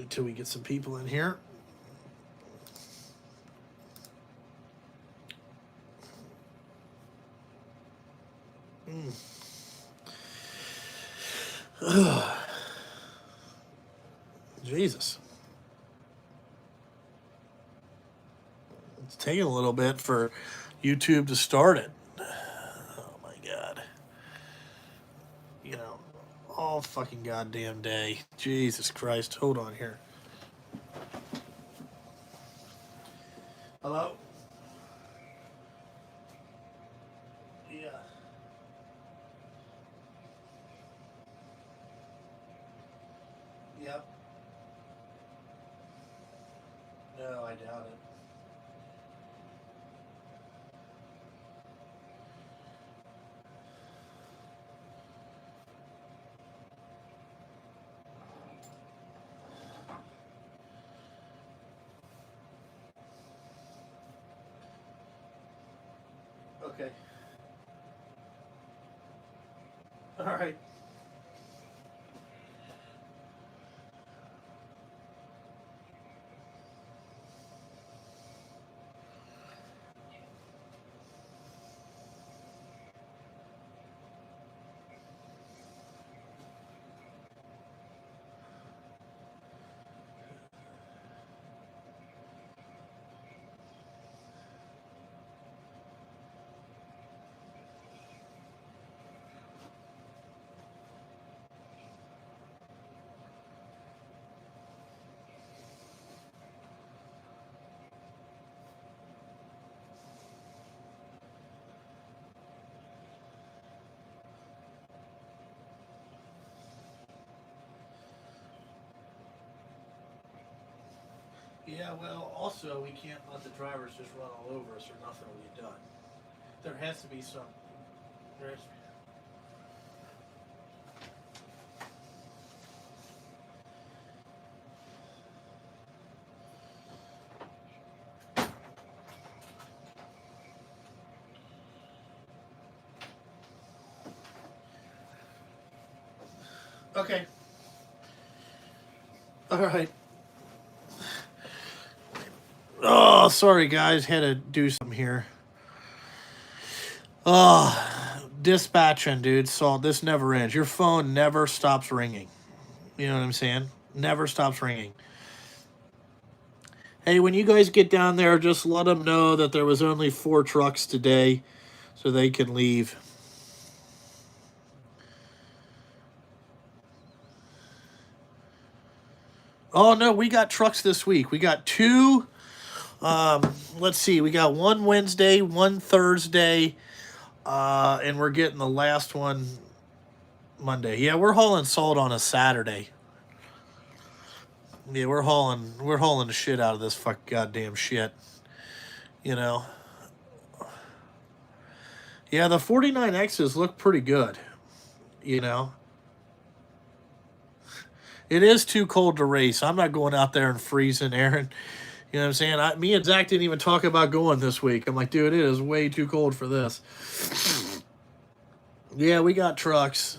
until we get some people in here. Jesus. It's taking a little bit for YouTube to start it. Oh my God. You know, all fucking goddamn day. Jesus Christ. Hold on here. Hello? Yeah. Yep. No, I doubt it. Okay. All right. Yeah, well, also, we can't let the drivers just run all over us or nothing will get done. There has to be some. There has to be. Okay. All right. Oh, sorry, guys. Had to do something here. Oh, dispatching, dude. So this never ends. Your phone never stops ringing. You know what I'm saying? Never stops ringing. Hey, when you guys get down there, just let them know that there was only 4 trucks today so they can leave. Oh, no, we got trucks this week. We got 2. Let's see. We got 1 Wednesday, 1 Thursday, and we're getting the last one Monday. Yeah, we're hauling salt on a Saturday. Yeah, we're hauling the shit out of this fuck goddamn shit. You know. Yeah, the 49Xs look pretty good. You know. It is too cold to race. I'm not going out there and freezing, Aaron. You know what I'm saying? Me and Zach didn't even talk about going this week. I'm like, dude, it is way too cold for this. Yeah, we got trucks.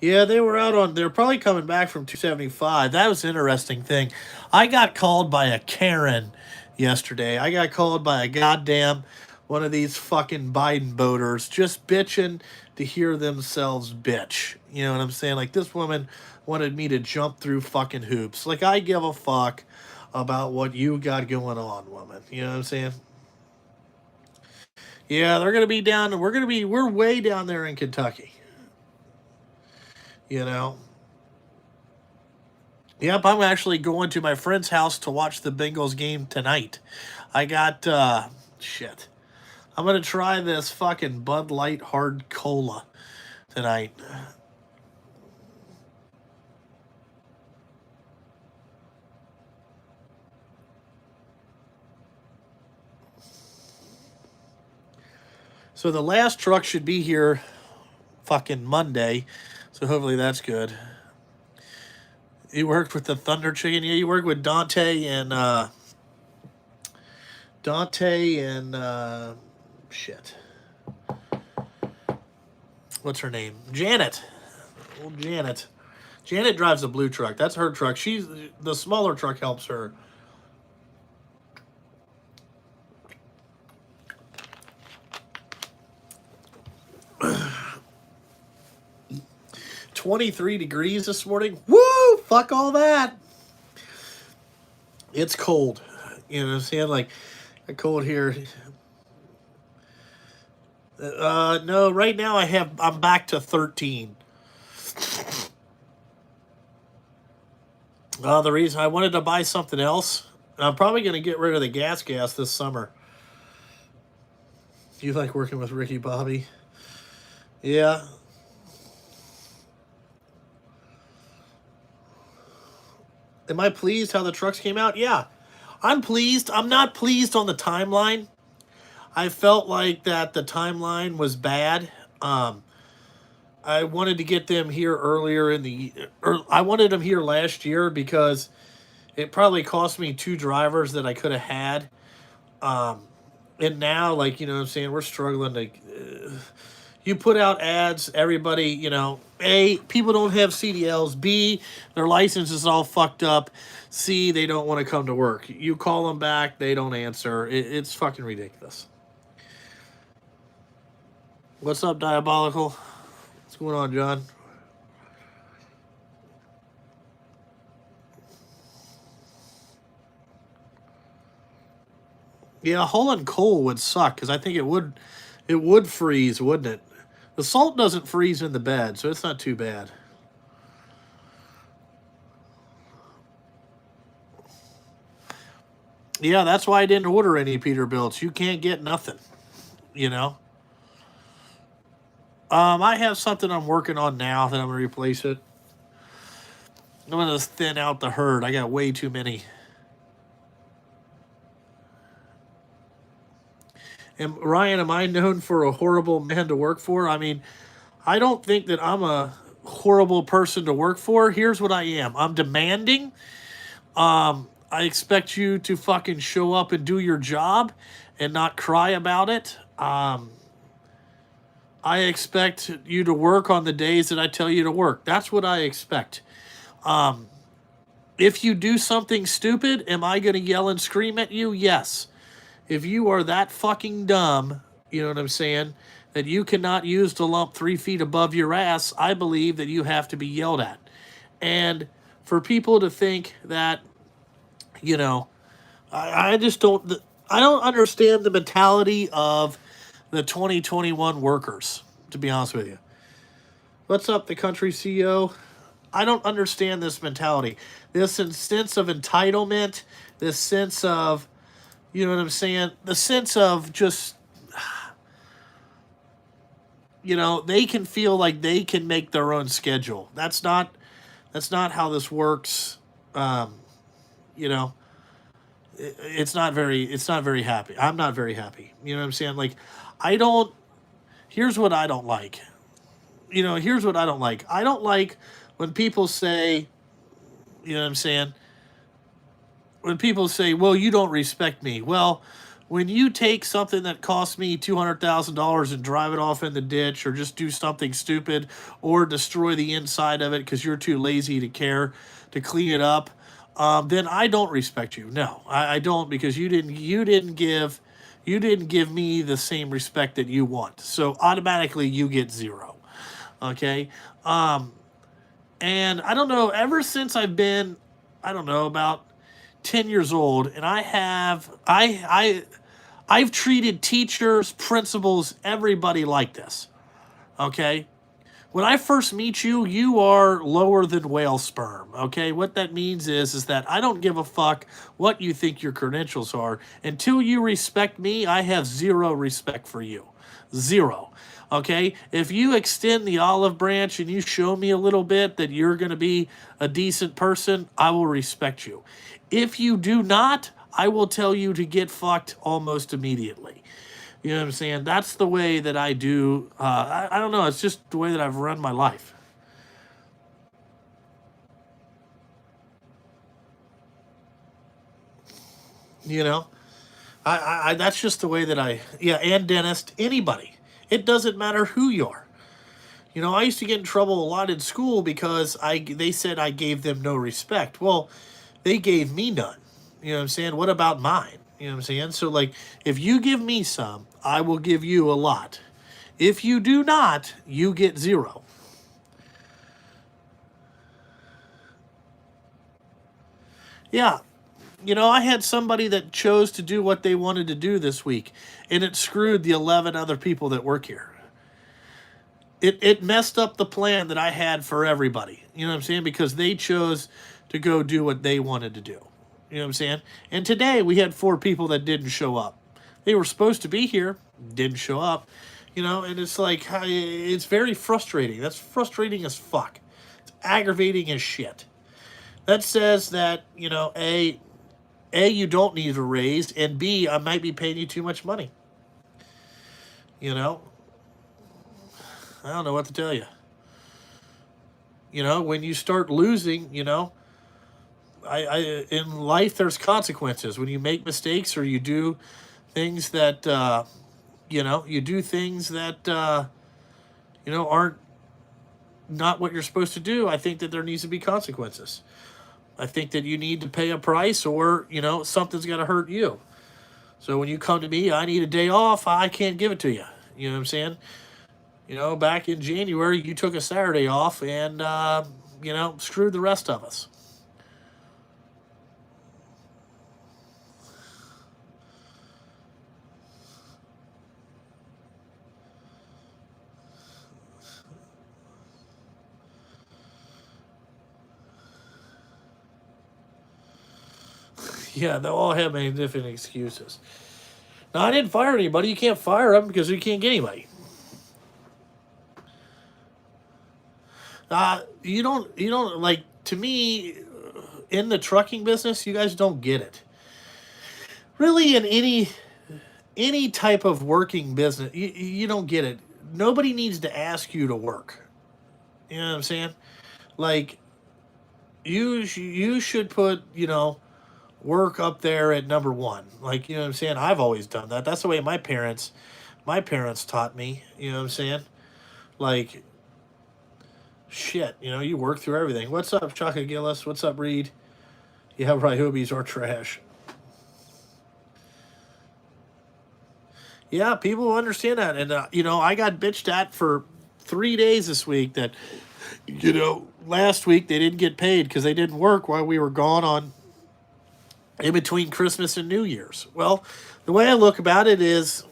Yeah, they were out on. They're probably coming back from 275. That was an interesting thing. I got called by a Karen yesterday. I got called by a goddamn one of these fucking Biden voters just bitching to hear themselves bitch. You know what I'm saying? Like, this woman wanted me to jump through fucking hoops. Like, I give a fuck about what you got going on, woman. You know what I'm saying? Yeah, they're gonna be down. We're way down there in Kentucky. You know. Yep, I'm actually going to my friend's house to watch the Bengals game tonight. I got shit. I'm gonna try this fucking Bud Light hard cola tonight. So the last truck should be here fucking Monday. So hopefully that's good. You worked with the Thunder Chicken? Yeah, you worked with Dante and shit. What's her name? Janet. Old Janet. Janet drives the blue truck. That's her truck. The smaller truck helps her. $23 this morning. Woo! Fuck all that. It's cold. You know what I'm saying? Like, cold here. No, right now I'm back to 13. The reason I wanted to buy something else, I'm probably going to get rid of the gas this summer. You like working with Ricky Bobby? Yeah. Am I pleased how the trucks came out? Yeah. I'm pleased. I'm not pleased on the timeline. I felt like that the timeline was bad. I wanted to get them here earlier I wanted them here last year because it probably cost me 2 drivers that I could have had. And now, like, you know what I'm saying, we're struggling to... you put out ads, everybody, you know, A, people don't have CDLs. B, their license is all fucked up. C, they don't want to come to work. You call them back, they don't answer. It's fucking ridiculous. What's up, Diabolical? What's going on, John? Yeah, hauling coal would suck because I think it would freeze, wouldn't it? The salt doesn't freeze in the bed, so it's not too bad. Yeah, that's why I didn't order any Peterbilts. You can't get nothing, you know? I have something I'm working on now that I'm going to replace it. I'm going to thin out the herd. I got way too many. And Ryan, am I known for a horrible man to work for? I mean, I don't think that I'm a horrible person to work for. Here's what I am. I'm demanding. I expect you to fucking show up and do your job and not cry about it. I expect you to work on the days that I tell you to work. That's what I expect. If you do something stupid, am I going to yell and scream at you? Yes. If you are that fucking dumb, you know what I'm saying, that you cannot use the lump 3 feet above your ass, I believe that you have to be yelled at. And for people to think that, you know, I just don't, I don't understand the mentality of the 2021 workers, to be honest with you. What's up, the country CEO? I don't understand this mentality. This sense of entitlement, this sense of, you know what I'm saying? The sense of just, you know, they can feel like they can make their own schedule. That's not how this works. You know, it's not very happy. I'm not very happy. You know what I'm saying? Like, here's what I don't like. You know, here's what I don't like. I don't like when people say, you know what I'm saying? When people say, well, you don't respect me. Well, when you take something that costs me $200,000 and drive it off in the ditch or just do something stupid or destroy the inside of it because you're too lazy to care to clean it up, then I don't respect you. No, I don't, because you didn't give me the same respect that you want. So automatically you get 0. Okay? And I don't know, ever since I've been, I don't know, about 10 years old, and I've treated teachers, principals, everybody like this. Okay? When I first meet you, you are lower than whale sperm. Okay? What that means is that I don't give a fuck what you think your credentials are. Until you respect me, I have 0 respect for you. 0. Okay? If you extend the olive branch and you show me a little bit that you're going to be a decent person, I will respect you. If you do not, I will tell you to get fucked almost immediately. You know what I'm saying? That's the way that I do. I don't know. It's just the way that I've run my life. You know? I that's just the way that and dentist, anybody. It doesn't matter who you are. You know, I used to get in trouble a lot in school because they said I gave them no respect. Well, they gave me none. You know what I'm saying? What about mine? You know what I'm saying? So, like, if you give me some, I will give you a lot. If you do not, you get zero. Yeah. You know, I had somebody that chose to do what they wanted to do this week, and it screwed the 11 other people that work here. It messed up the plan that I had for everybody. You know what I'm saying? Because they chose to go do what they wanted to do. You know what I'm saying? And today we had 4 people that didn't show up. They were supposed to be here, didn't show up. You know, and it's like, it's very frustrating. That's frustrating as fuck. It's aggravating as shit. That says that, you know, A, you don't need a raise, and B, I might be paying you too much money. You know, I don't know what to tell you. You know, when you start losing, you know, in life there's consequences when you make mistakes or you do things that you know, you do things that you know, aren't not what you're supposed to do. I think that there needs to be consequences. I think that you need to pay a price, or you know, something's got to hurt you. So when you come to me, I need a day off. I can't give it to you. You know what I'm saying? You know, back in January, you took a Saturday off and, you know, screwed the rest of us. Yeah, they'll all have many different excuses. Now, I didn't fire anybody. You can't fire them because you can't get anybody. You don't, like, to me, in the trucking business, you guys don't get it. Really, in any type of working business, you don't get it. Nobody needs to ask you to work. You know what I'm saying? Like, you should put, you know, work up there at number one. Like, you know what I'm saying? I've always done that. That's the way my parents taught me. You know what I'm saying? Like, shit, you know, you work through everything. What's up, Chaka Gillis? What's up, Reed? Yeah, right, Hoobies are trash. Yeah, people understand that. And, you know, I got bitched at for 3 days this week that, you know, last week they didn't get paid because they didn't work while we were gone on in between Christmas and New Year's. Well, the way I look about it is,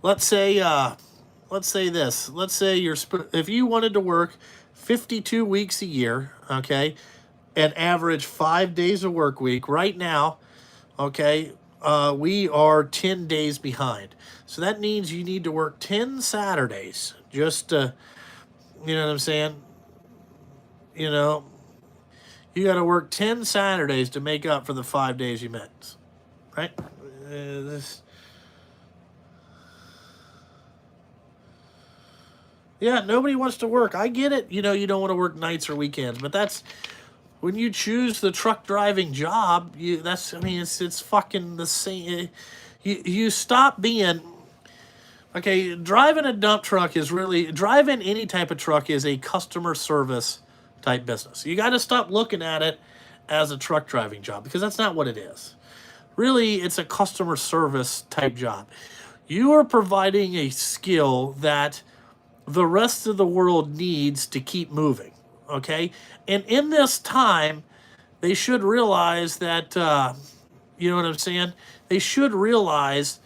let's say, let's say this. Let's say if you wanted to work 52 weeks a year, okay, and average 5 days a work week. Right now, okay, we are 10 days behind. So that means you need to work 10 Saturdays just to, you know what I'm saying? You know, you got to work 10 Saturdays to make up for the 5 days you missed, right? This, yeah, nobody wants to work. I get it. You know, you don't want to work nights or weekends, but that's when you choose the truck driving job. I mean, it's fucking the same. You stop being okay. Driving a dump truck is really driving any type of truck is a customer service type business. You got to stop looking at it as a truck driving job because that's not what it is. Really, it's a customer service type job. You are providing a skill that the rest of the world needs to keep moving. Okay? And in this time, they should realize that, you know what I'm saying? They should realize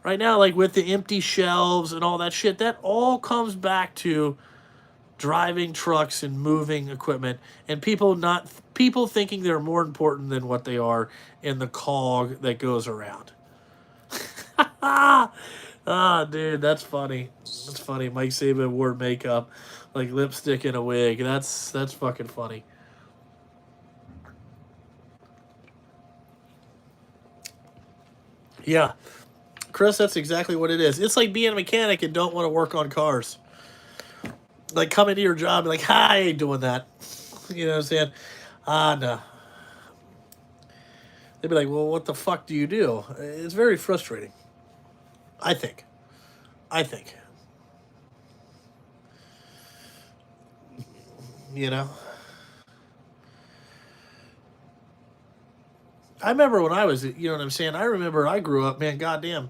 right now, like with the empty shelves and all that shit, that all comes back to driving trucks and moving equipment and people thinking they're more important than what they are in the cog that goes around. Ah, dude, that's funny. That's funny. Mike Saban wore makeup, like lipstick and a wig. That's fucking funny. Yeah, Chris, that's exactly what it is. It's like being a mechanic and don't want to work on cars. Like come into your job, and like, I ain't doing that. You know what I'm saying? Ah, no. They'd be like, well, what the fuck do you do? It's very frustrating. I think. I think. You know? I remember when I was, you know what I'm saying? I remember I grew up, man, goddamn.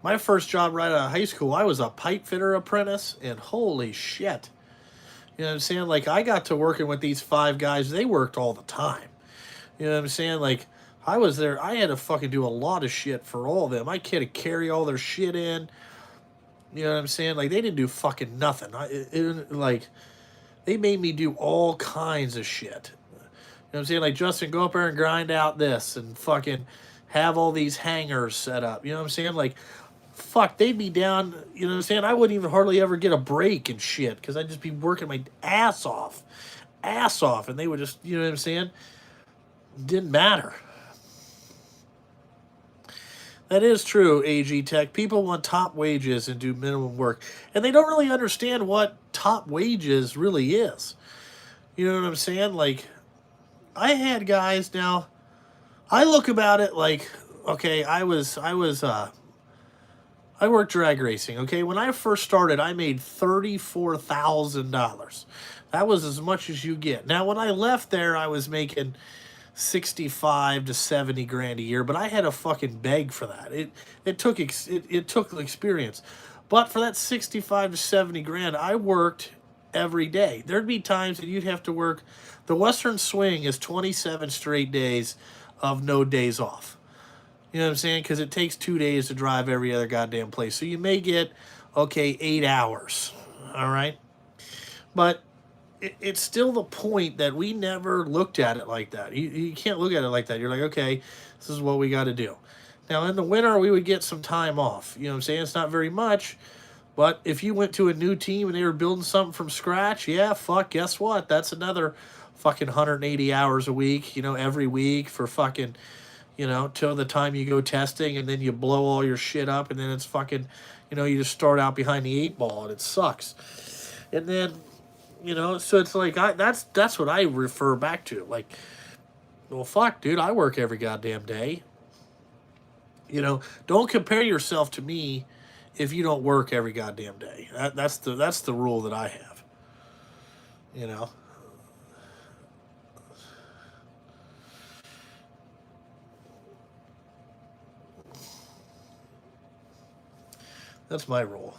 My first job right out of high school, I was a pipe fitter apprentice, and holy shit. You know what I'm saying? Like, I got to working with these five guys. They worked all the time. You know what I'm saying? Like, I was there. I had to fucking do a lot of shit for all of them. I had to carry all their shit in. You know what I'm saying? Like, they didn't do fucking nothing. Like, they made me do all kinds of shit. You know what I'm saying? Like, Justin, go up there and grind out this and fucking have all these hangers set up. You know what I'm saying? Like, fuck, they'd be down, you know what I'm saying? I wouldn't even hardly ever get a break and shit because I'd just be working my ass off. Ass off. And they would just, you know what I'm saying? Didn't matter. That is true, AG Tech. People want top wages and do minimum work. And they don't really understand what top wages really is. You know what I'm saying? Like, I had guys now, I look about it like, okay, I worked drag racing, okay? When I first started, I made $34,000. That was as much as you get. Now, when I left there, I was making 65 to 70 grand a year, but I had to fucking beg for that. It took experience. But for that 65 to 70 grand, I worked every day. There'd be times that you'd have to work. The Western Swing is 27 straight days of no days off. You know what I'm saying? Because it takes 2 days to drive every other goddamn place. So you may get, okay, 8 hours. All right? But it's still the point that we never looked at it like that. You can't look at it like that. You're like, okay, this is what we got to do. Now, in the winter, we would get some time off. You know what I'm saying? It's not very much. But if you went to a new team and they were building something from scratch, yeah, fuck, guess what? That's another fucking 180 hours a week, you know, every week for fucking, you know, till the time you go testing, and then you blow all your shit up, and then it's fucking, you know, you just start out behind the eight ball, and it sucks. And then, you know, so it's like, that's what I refer back to. Like, well, fuck, dude, I work every goddamn day. You know, don't compare yourself to me if you don't work every goddamn day. That's the rule that I have. You know. That's my rule.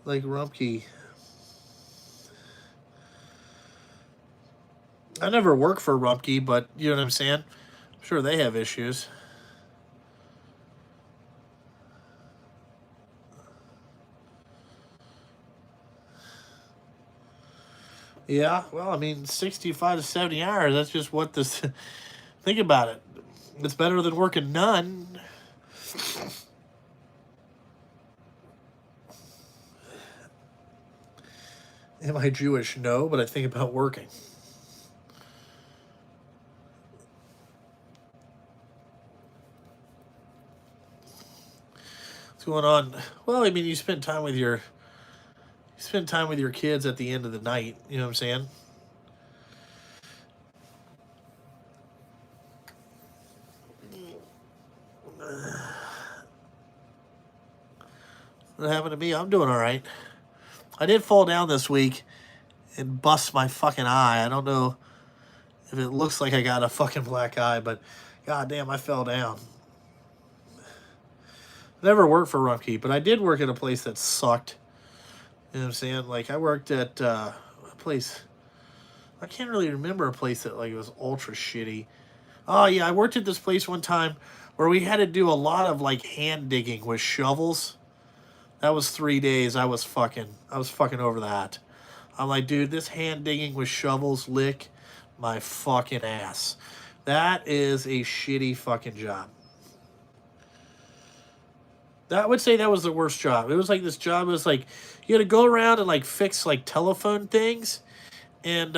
Like Rumpke. I never worked for Rumpke, but you know what I'm saying? I'm sure they have issues. Yeah, well, I mean, 65 to 70 hours, that's just what this. Think about it. It's better than working none. Am I Jewish? No, but I think about working. What's going on? Well, I mean, you spend time with your kids at the end of the night. You know what I'm saying? What happened to me? I'm doing all right. I did fall down this week and bust my fucking eye. I don't know if it looks like I got a fucking black eye, but goddamn, I fell down. Never worked for Rumpke, but I did work at a place that sucked. You know what I'm saying? Like, I worked at a place. I can't really remember a place that like was ultra shitty. Oh yeah, I worked at this place one time where we had to do a lot of like hand digging with shovels. That was 3 days. I was fucking over that. I'm like, dude, this hand digging with shovels lick my fucking ass. That is a shitty fucking job. I would say that was the worst job. It was like this job was like you had to go around and like fix like telephone things, and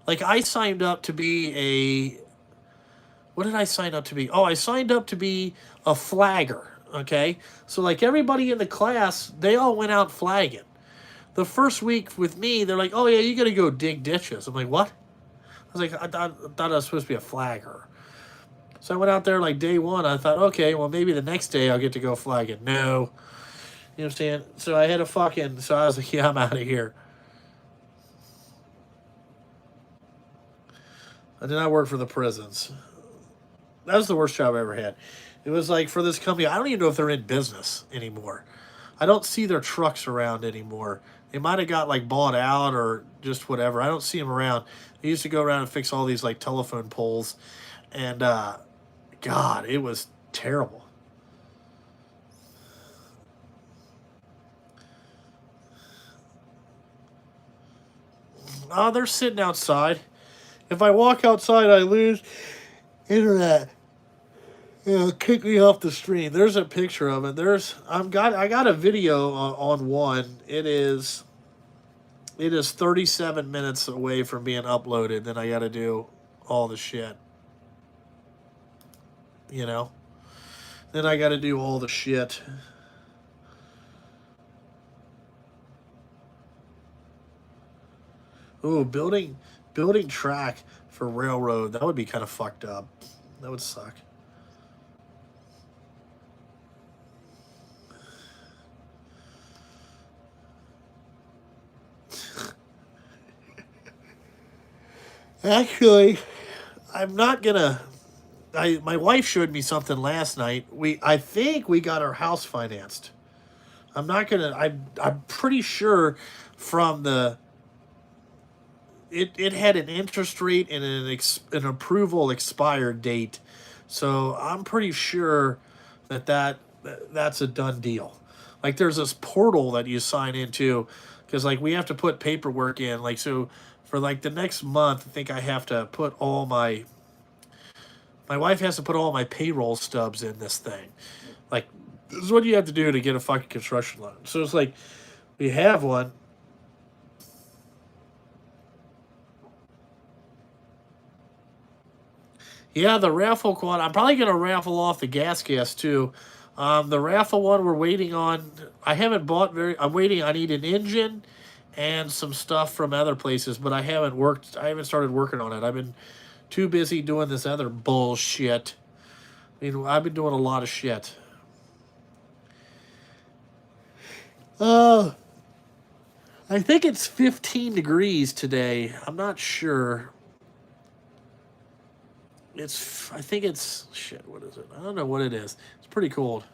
like I signed up to be a what did I sign up to be? Oh, I signed up to be a flagger. Okay, so like everybody in the class, they all went out flagging. The first week with me, they're like, "Oh yeah, you got to go dig ditches." I'm like, "What?" I was like, I thought I was supposed to be a flagger." So I went out there like day one. I thought, okay, well maybe the next day I'll get to go flagging. No, you know what I'm saying? So I had a fucking. So I was like, yeah, I'm out of here. I did not work for the prisons. That was the worst job I ever had. It was like for this company. I don't even know if they're in business anymore. I don't see their trucks around anymore. They might have got like bought out or just whatever. I don't see them around. They used to go around and fix all these like telephone poles, and God, it was terrible. Oh, they're sitting outside. If I walk outside, I lose internet. Kick me off the stream. There's a picture of it. I got a video on one. It is 37 minutes away from being uploaded. Then I got to do all the shit. You know. Then I got to do all the shit. Ooh, building track for railroad. That would be kind of fucked up. That would suck. Actually, I'm not gonna. My wife showed me something last night. I think we got our house financed. I'm not gonna. I'm pretty sure from the. It had an interest rate and an approval expired date, so I'm pretty sure that's a done deal. Like there's this portal that you sign into, because like we have to put paperwork in. Like so, for like the next month, I think I have to put all my wife has to put all my payroll stubs in this thing. Like, this is what you have to do to get a fucking construction loan. So it's like, we have one. Yeah, the raffle one. I'm probably gonna raffle off the gas too. The raffle one we're waiting on. I haven't bought very. I'm waiting. I need an engine and some stuff from other places, but I haven't worked. I haven't started working on it. I've been too busy doing this other bullshit. I mean, I've been doing a lot of shit. Uh, I think it's 15 degrees today. I'm not sure. I think it's, shit, what is it? I don't know what it is. It's pretty cold.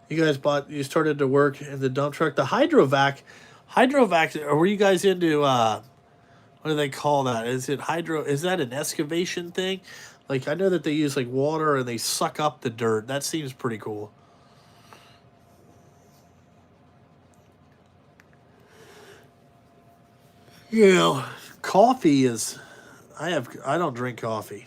You started to work in the dump truck. The hydrovac, or were you guys into, what do they call that? Is that an excavation thing? Like, I know that they use, like, water and they suck up the dirt. That seems pretty cool. You know, coffee is, I don't drink coffee.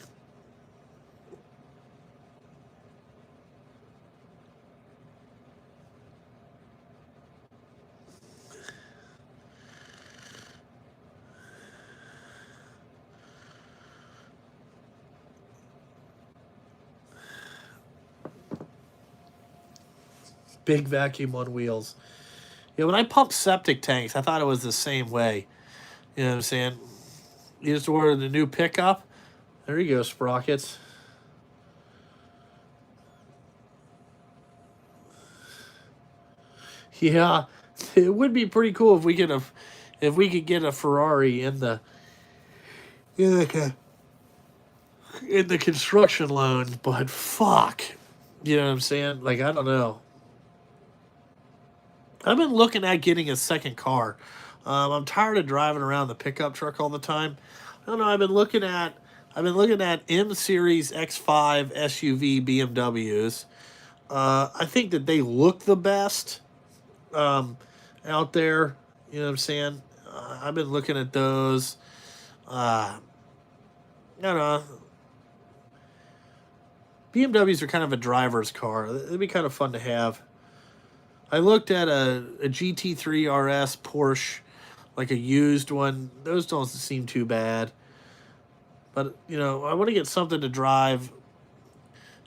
Big vacuum on wheels. Yeah, when I pumped septic tanks, I thought it was the same way. You know what I'm saying? You just ordered the new pickup. There you go, sprockets. Yeah, it would be pretty cool if we could get a Ferrari in the in the construction loan. But fuck, you know what I'm saying? Like I don't know. I've been looking at getting a second car. I'm tired of driving around the pickup truck all the time. I don't know. I've been looking at M Series X5 SUV BMWs. I think that they look the best out there. You know what I'm saying? I've been looking at those. I don't know. BMWs are kind of a driver's car. It'd be kind of fun to have. I looked at a GT3 RS Porsche, like a used one. Those don't seem too bad. But, I want to get something to drive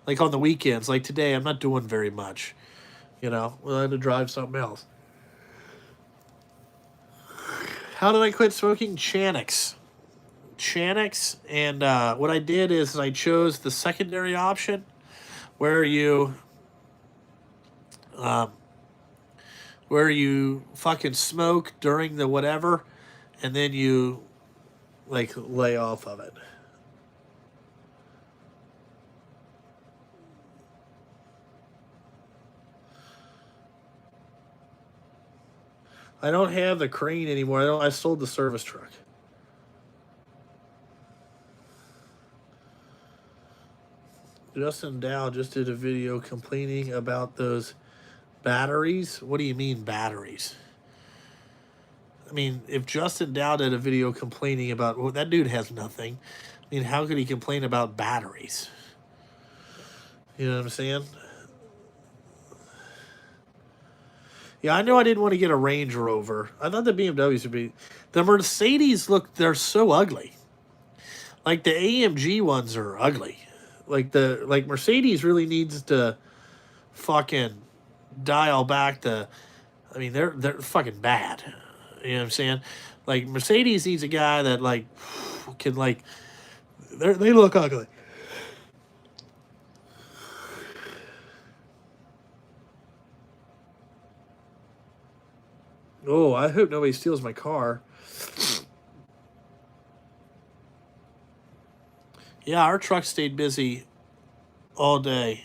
Like on the weekends, like today, I'm not doing very much. You know, I had to drive something else. How did I quit smoking? Channix. Channix, and what I did is I chose the secondary option where um, you fucking smoke during the whatever, and then you like lay off of it. I don't have the crane anymore. I sold the service truck. Justin Dow just did a video complaining about those batteries. What do you mean batteries? I mean, if Justin Dow did a video complaining about, well, that dude has nothing. I mean, how could he complain about batteries? You know what I'm saying? Yeah, I know I didn't want to get a Range Rover. I thought the BMWs would be. The Mercedes they're so ugly. Like the AMG ones are ugly. Like Mercedes really needs to fucking dial back the. I mean, they're fucking bad. You know what I'm saying? Like Mercedes needs a guy that like can like. They look ugly. Oh, I hope nobody steals my car. Yeah, our truck stayed busy all day.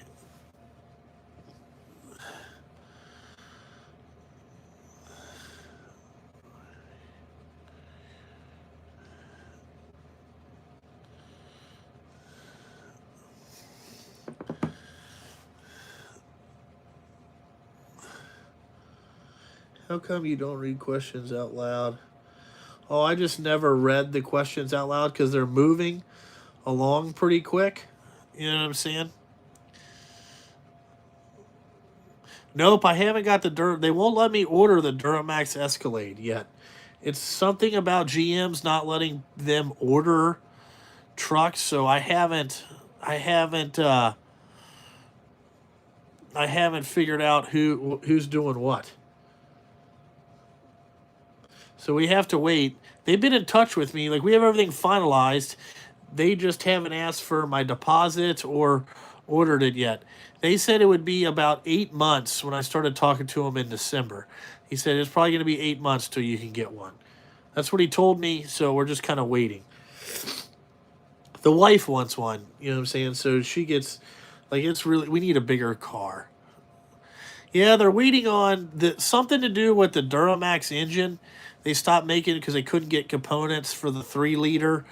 How come you don't read questions out loud? Oh, I just never read the questions out loud because they're moving along pretty quick. You know what I'm saying? Nope, I haven't got they won't let me order the Duramax Escalade yet. It's something about GM's not letting them order trucks, so I haven't I haven't figured out who's doing what. So we have to wait. They've been in touch with me. Like we have everything finalized. They just haven't asked for my deposit or ordered it yet. They said it would be about 8 months when I started talking to him in December. He said it's probably going to be 8 months till you can get one. That's what he told me. So we're just kind of waiting. The wife wants one. You know what I'm saying? So she gets like it's really we need a bigger car. Yeah, they're waiting on something to do with the Duramax engine. They stopped making it because they couldn't get components for the 3 liter.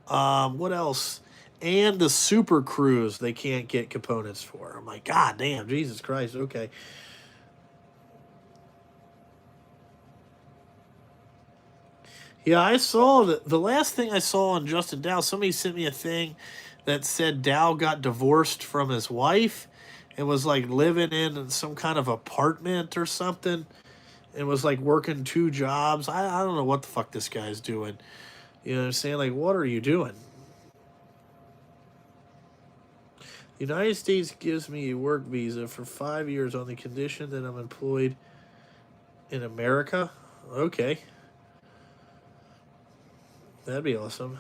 What else? And the Super Cruise they can't get components for. I'm like, God damn, Jesus Christ, okay. Yeah, I saw the last thing I saw on Justin Dow, somebody sent me a thing that said Dow got divorced from his wife and was like living in some kind of apartment or something and was like working 2 jobs. I don't know what the fuck this guy's doing. You know what I'm saying? Like, what are you doing? The United States gives me a work visa for 5 years on the condition that I'm employed in America. Okay. That'd be awesome.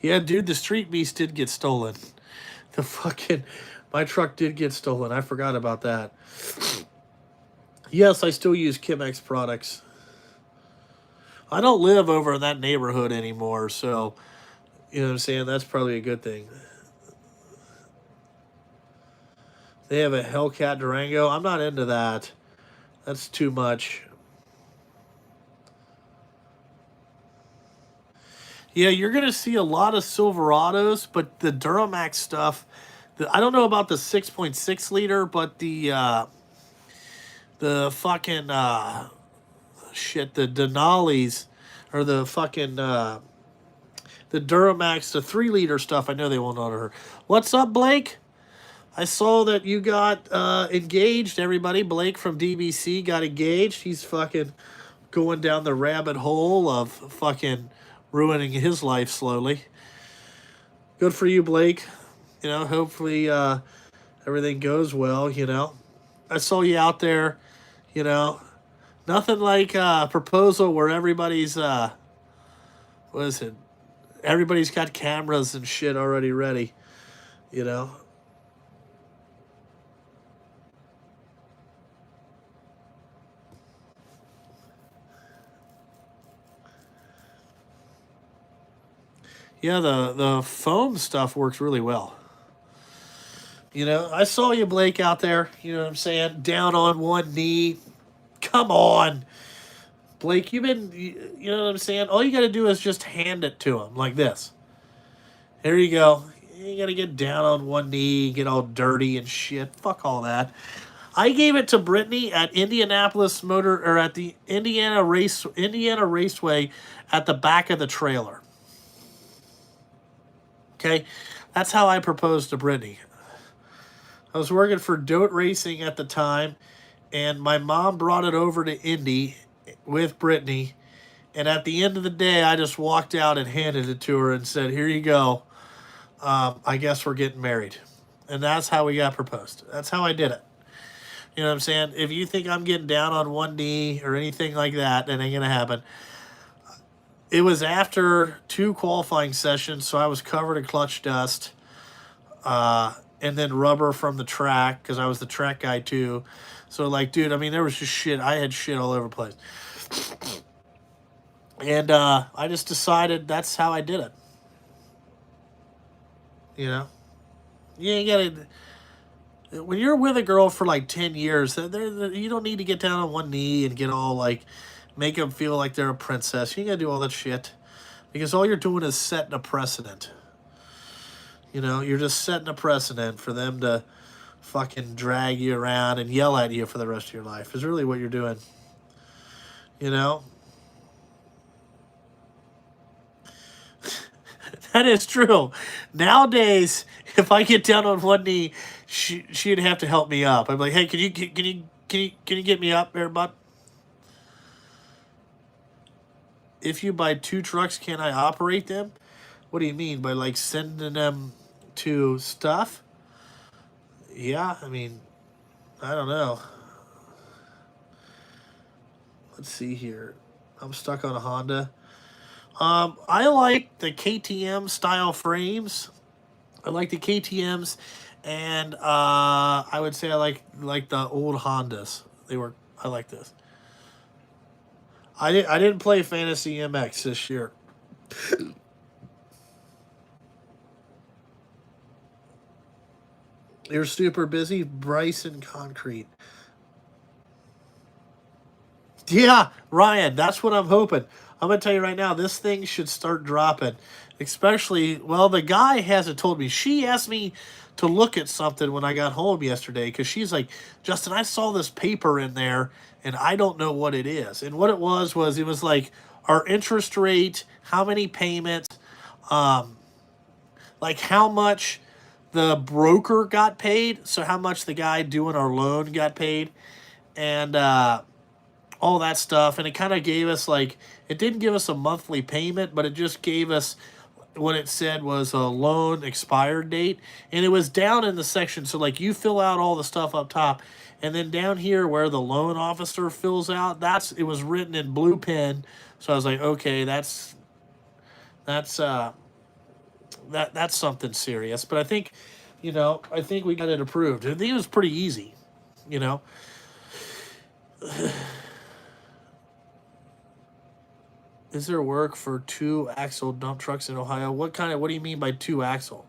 Yeah, dude, the Street Beast did get stolen. The fucking my truck did get stolen. I forgot about that. Yes, I still use Chemex products. I don't live over in that neighborhood anymore, so you know what I'm saying? That's probably a good thing. They have a Hellcat Durango. I'm not into that. That's too much. Yeah, you're gonna see a lot of Silverados, but the Duramax stuff. I don't know about the 6.6 liter, but the fucking shit, the Denali's or the fucking the Duramax, the 3 liter stuff. I know they won't order her. What's up, Blake? I saw that you got engaged, everybody. Blake from DBC got engaged. He's fucking going down the rabbit hole of fucking ruining his life slowly. Good for you, Blake. Hopefully everything goes well, I saw you out there, you know. Nothing like a proposal where everybody's, what is it? Everybody's got cameras and shit already ready, you know. Yeah, the foam stuff works really well. I saw you, Blake, out there. You know what I'm saying? Down on one knee. Come on, Blake. You know what I'm saying? All you got to do is just hand it to him like this. Here you go. You got to get down on one knee, get all dirty and shit. Fuck all that. I gave it to Brittany at Indianapolis Motor or at the Indiana Raceway at the back of the trailer. Okay, that's how I proposed to Brittany. I was working for Dote Racing at the time, and my mom brought it over to Indy with Brittany. And at the end of the day, I just walked out and handed it to her and said, "Here you go. I guess we're getting married." And that's how we got proposed. That's how I did it. You know what I'm saying? If you think I'm getting down on one knee or anything like that, that ain't going to happen. It was after 2 qualifying sessions, so I was covered in clutch dust and then rubber from the track because I was the track guy too. So, like, dude, I mean, there was just shit. I had shit all over the place. And I just decided that's how I did it. You know? You ain't got to... When you're with a girl for like 10 years, you don't need to get down on one knee and get all like... Make them feel like they're a princess. You ain't got to do all that shit. Because all you're doing is setting a precedent. You're just setting a precedent for them to fucking drag you around and yell at you for the rest of your life. Is really what you're doing. That is true. Nowadays, if I get down on one knee, she'd have to help me up. I'm like, hey, can you get me up there, bud? If you buy 2 trucks, can I operate them? What do you mean by like sending them to stuff? Yeah, I mean, I don't know. Let's see here. I'm stuck on a Honda. I like the KTM style frames. I like the KTM's, and I would say I like the old Hondas. I like this. I didn't play Fantasy MX this year. You're super busy, Bryson Concrete. Yeah, Ryan, that's what I'm hoping. I'm gonna tell you right now, this thing should start dropping. Especially, well, the guy hasn't told me. She asked me to look at something when I got home yesterday because she's like, Justin, I saw this paper in there and I don't know what it is. And what it was it was like our interest rate, how many payments, like how much the broker got paid, so how much the guy doing our loan got paid, and all that stuff. And it kind of gave us like, it didn't give us a monthly payment, but it just gave us what it said was a loan expired date. And it was down in the section. So like you fill out all the stuff up top, and then down here where the loan officer fills out, it was written in blue pen. So I was like, okay, that's that's something serious. But I think, I think we got it approved. I think it was pretty easy, you know. Is there work for 2-axle dump trucks in Ohio? What do you mean by 2-axle?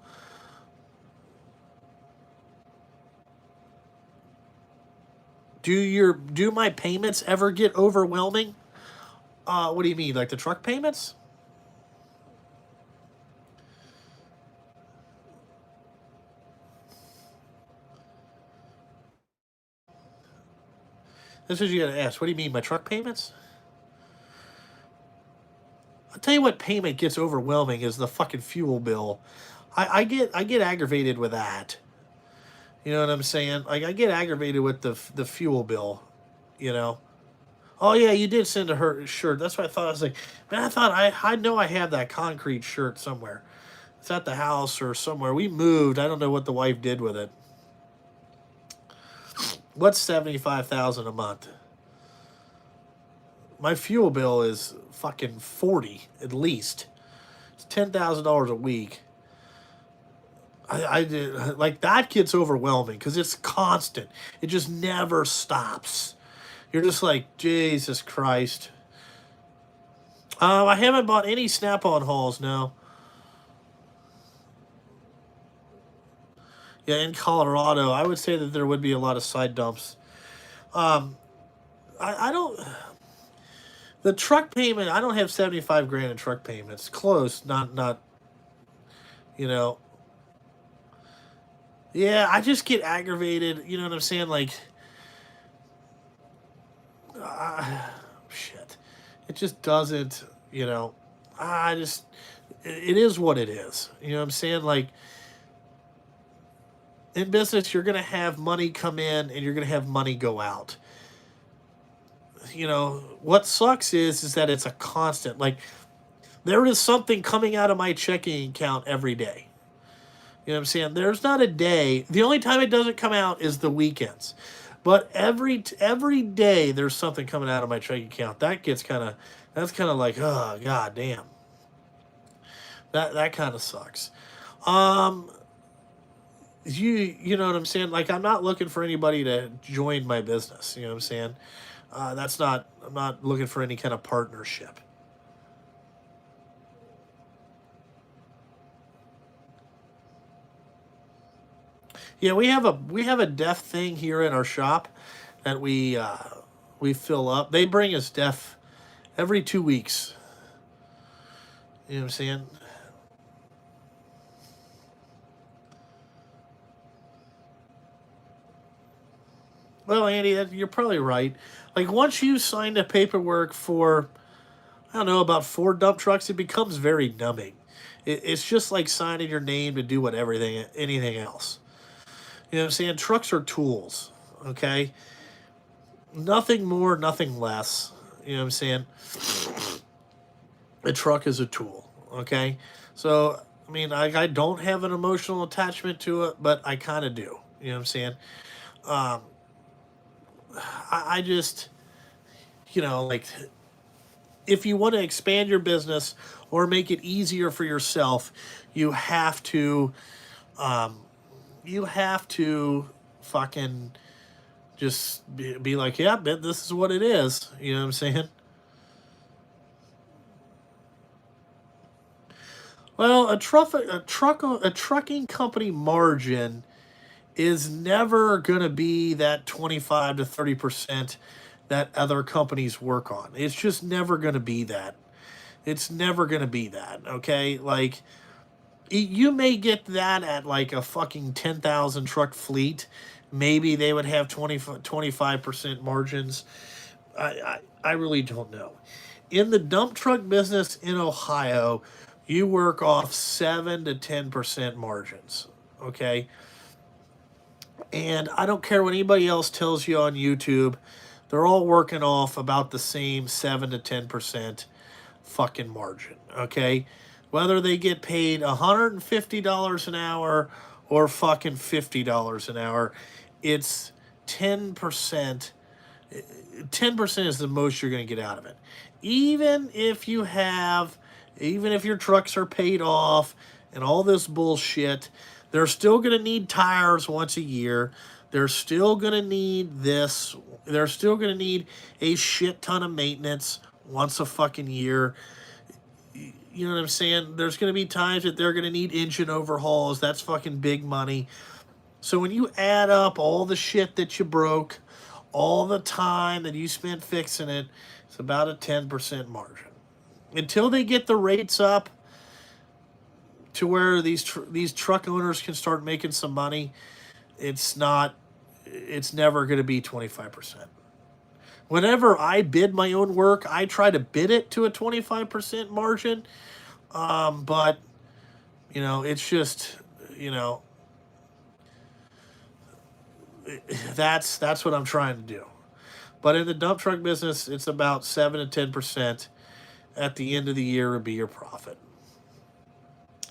Do my payments ever get overwhelming? What do you mean, like the truck payments? That's what you gotta ask. What do you mean, my truck payments? I'll tell you what payment gets overwhelming is the fucking fuel bill. I get aggravated with that. You know what I'm saying? Like I get aggravated with the fuel bill, you know. Oh yeah, you did send a her shirt. That's what I thought. I was like, man, I know I have that concrete shirt somewhere. It's at the house or somewhere. We moved. I don't know what the wife did with it. What's 75,000 a month? My fuel bill is fucking 40 at least. It's $10,000 a week. I did like that gets overwhelming because it's constant. It just never stops. You're just like Jesus Christ. I haven't bought any Snap-on hauls. No. Yeah, in Colorado, I would say that there would be a lot of side dumps. Um, I don't. The truck payment. I don't have 75 grand in truck payments. Close. Not. You know. Yeah, I just get aggravated. You know what I'm saying? Like, shit. It just doesn't. You know. I just. It is what it is. You know what I'm saying? Like, in business, you're going to have money come in and you're going to have money go out. You know, what sucks is that it's a constant. Like, there is something coming out of my checking account every day. You know what I'm saying? There's not a day. The only time it doesn't come out is the weekends. But every day there's something coming out of my checking account. That's kind of like, oh god damn. That kind of sucks. Um you know what I'm saying? Like I'm not looking for anybody to join my business, you know what I'm saying? I'm not looking for any kind of partnership. Yeah, we have a deaf thing here in our shop that we fill up. They bring us deaf every 2 weeks. You know what I'm saying? Well, Andy, you're probably right. Like once you sign the paperwork for I don't know about 4 dump trucks, it becomes very numbing. It's just like signing your name to do what anything else. You know what I'm saying? Trucks are tools. Okay, nothing more, nothing less. You know what I'm saying? A truck is a tool. Okay, so I mean, I don't have an emotional attachment to it, but I kind of do. You know what I'm saying? Um, I just, like if you want to expand your business or make it easier for yourself, you have to, um, you have to fucking just be like, yeah, this is what it is. You know what I'm saying? Well, a trucking company margin is never going to be that 25 to 30% that other companies work on. It's just never going to be that. It's never going to be that, okay? Like you may get that at like a fucking 10,000 truck fleet. Maybe they would have 25% margins. I really don't know. In the dump truck business in Ohio, you work off 7 to 10% margins, okay? And I don't care what anybody else tells you on YouTube. They're all working off about the same 7 to 10% fucking margin, okay? Whether they get paid $150 an hour or fucking $50 an hour, it's 10%. 10% is the most you're going to get out of it. Even if you have, even if your trucks are paid off and all this bullshit, they're still going to need tires once a year. They're still going to need this. They're still going to need a shit ton of maintenance once a fucking year. You know what I'm saying? There's going to be times that they're going to need engine overhauls. That's fucking big money. So when you add up all the shit that you broke, all the time that you spent fixing it, it's about a 10% margin. Until they get the rates up to where these truck owners can start making some money, it's not it's never going to be 25%. Whenever I bid my own work, I try to bid it to a 25% margin. But it's just, you know, that's what I'm trying to do. But in the dump truck business, it's about 7 to 10% at the end of the year would be your profit.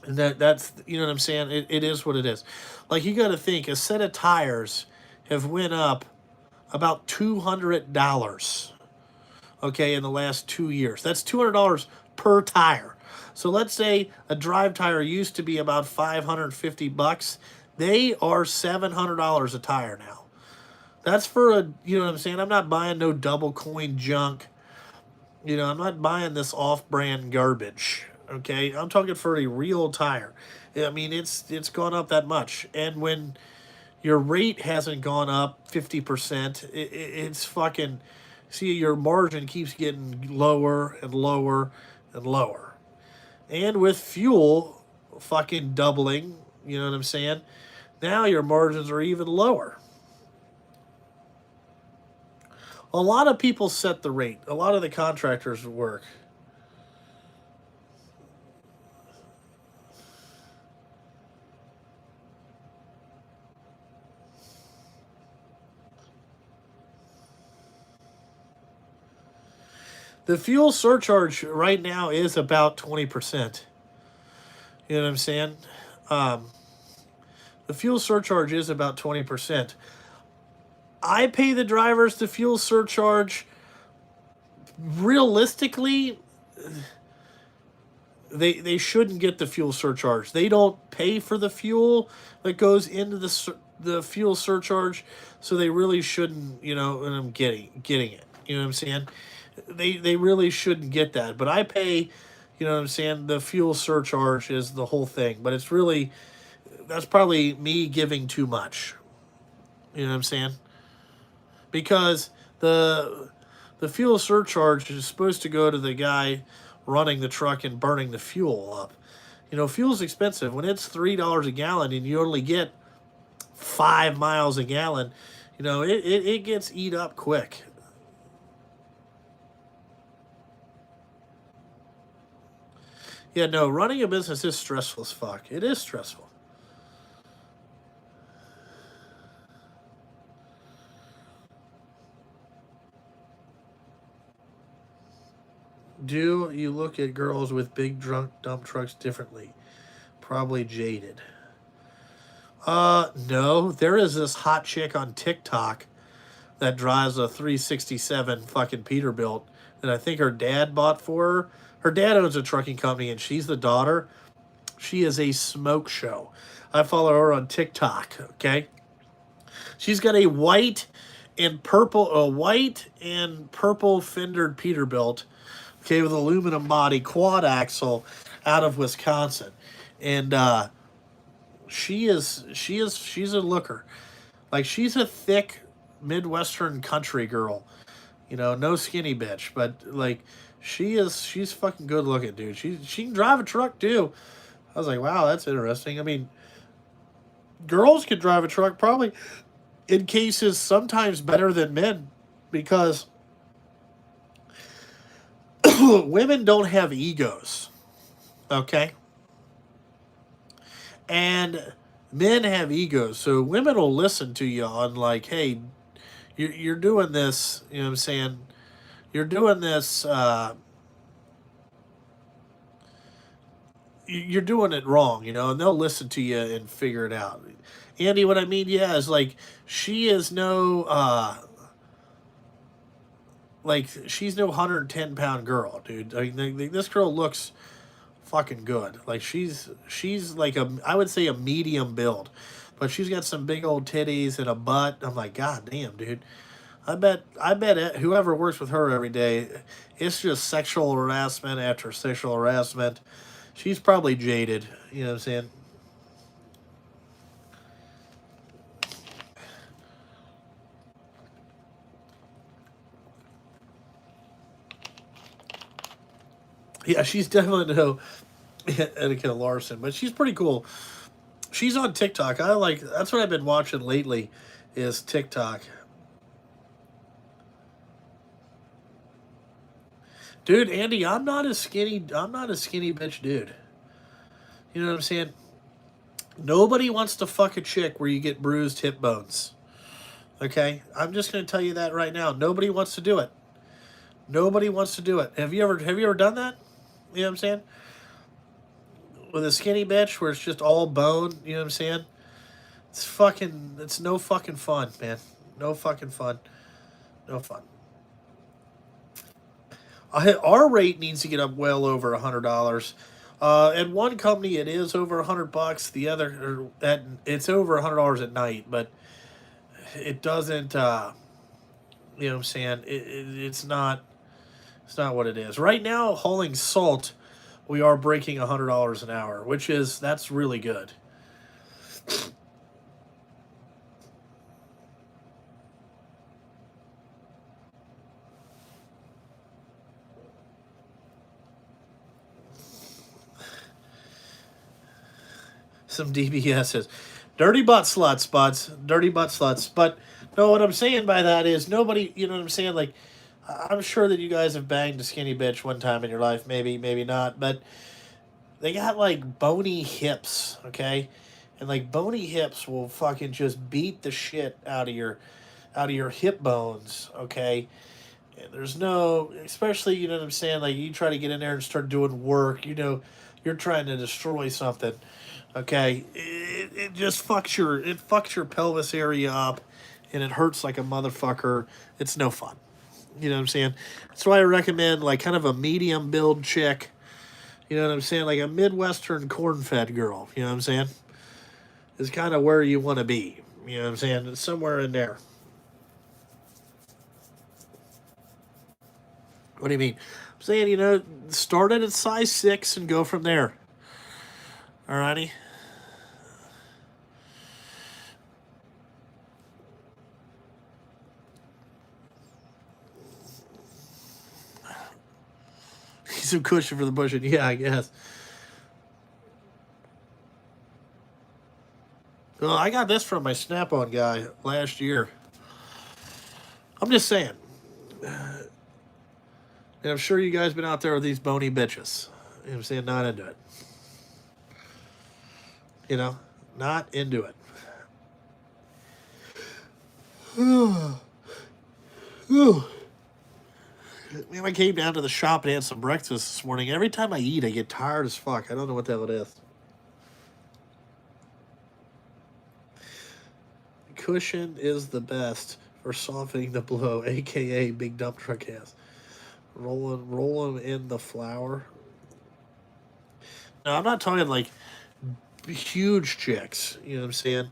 And that's you know what I'm saying. It is what it is. Like you got to think, a set of tires have went up about $200. Okay, in the last 2 years, that's $200 per tire. So let's say a drive tire used to be about $550. They are $700 a tire now. That's for a, you know what I'm saying? I'm not buying no double coin junk. You know, I'm not buying this off-brand garbage. Okay, I'm talking for a real tire. I mean, it's gone up that much, and when your rate hasn't gone up 50%, it's fucking. See, your margin keeps getting lower and lower and lower, and with fuel fucking doubling, you know what I'm saying? Now your margins are even lower. A lot of people set the rate. A lot of the contractors work. The fuel surcharge right now is about 20%. You know what I'm saying? Um, the fuel surcharge is about 20%. I pay the drivers the fuel surcharge. Realistically, they shouldn't get the fuel surcharge. They don't pay for the fuel that goes into the fuel surcharge, so they really shouldn't. You know, and I'm getting it. You know what I'm saying? They really shouldn't get that. But I pay. You know what I'm saying? The fuel surcharge is the whole thing, but it's really that's probably me giving too much. You know what I'm saying? Because the fuel surcharge is supposed to go to the guy running the truck and burning the fuel up. You know, fuel's expensive. When it's $3 a gallon and you only get 5 miles a gallon, you know, it gets eat up quick. Yeah, no, running a business is stressful as fuck. It is stressful. Do you look at girls with big drunk dump trucks differently? Probably jaded. No. There is this hot chick on TikTok that drives a 367 fucking Peterbilt that I think her dad bought for her. Her dad owns a trucking company and she's the daughter. She is a smoke show. I follow her on TikTok, okay? She's got a white and purple fendered Peterbilt, okay, with aluminum body, quad axle, out of Wisconsin, and she's a looker, like she's a thick Midwestern country girl, you know, no skinny bitch, but like she's fucking good looking, dude. She can drive a truck too. I was like, wow, that's interesting. I mean, girls can drive a truck probably in cases sometimes better than men because women don't have egos, okay? And men have egos. So women will listen to you on, like, hey, you're doing this, you know what I'm saying? You're doing this, you're doing it wrong, you know, and they'll listen to you and figure it out. Andy, what I mean, yeah, is like she is no, like she's no 110-pound girl, dude. I mean, this girl looks fucking good. Like she's like I would say a medium build, but she's got some big old titties and a butt. I'm like, god damn, dude. I bet whoever works with her every day, it's just sexual harassment after sexual harassment. She's probably jaded. You know what I'm saying? Yeah, she's definitely no Etiquette Larson, but she's pretty cool. She's on TikTok. I like that's what I've been watching lately, is TikTok. Dude, Andy, I'm not a skinny. I'm not a skinny bitch, dude. You know what I'm saying? Nobody wants to fuck a chick where you get bruised hip bones. Okay? I'm just going to tell you that right now. Nobody wants to do it. Nobody wants to do it. Have you ever done that? You know what I'm saying? With a skinny bitch where it's just all bone, you know what I'm saying? It's no fucking fun, man. No fucking fun. No fun. Our rate needs to get up well over $100. At one company, it is over $100. The other, it's over $100 at night, but it doesn't. You know what I'm saying? It's not. It's not what it is right now. Hauling salt, we are breaking $100 an hour, that's really good. Some DBSs. Dirty butt sluts, buds. Dirty butt sluts. But no, what I'm saying by that is nobody, you know what I'm saying? Like, I'm sure that you guys have banged a skinny bitch one time in your life. Maybe, maybe not. But they got like bony hips, okay? And like bony hips will fucking just beat the shit out of your hip bones, okay? And there's no, especially, you know what I'm saying? Like, you try to get in there and start doing work, you're trying to destroy something. Okay, it just fucks your pelvis area up, and it hurts like a motherfucker. It's no fun. You know what I'm saying? That's why I recommend like kind of a medium build chick. You know what I'm saying? Like a Midwestern corn fed girl. You know what I'm saying? Is kind of where you want to be. You know what I'm saying? It's somewhere in there. What do you mean? I'm saying, start it at size 6 and go from there. Alrighty? Some cushion for the bush. Yeah, I guess. Well, I got this from my Snap-on guy last year. I'm just saying. And I'm sure you guys been out there with these bony bitches. You know what I'm saying? Not into it. Not into it. Man, I came down to the shop and had some breakfast this morning. Every time I eat, I get tired as fuck. I don't know what the hell it is. Cushion is the best for softening the blow, aka big dump truck ass. Roll them in the flour. No, I'm not talking like huge chicks. You know what I'm saying?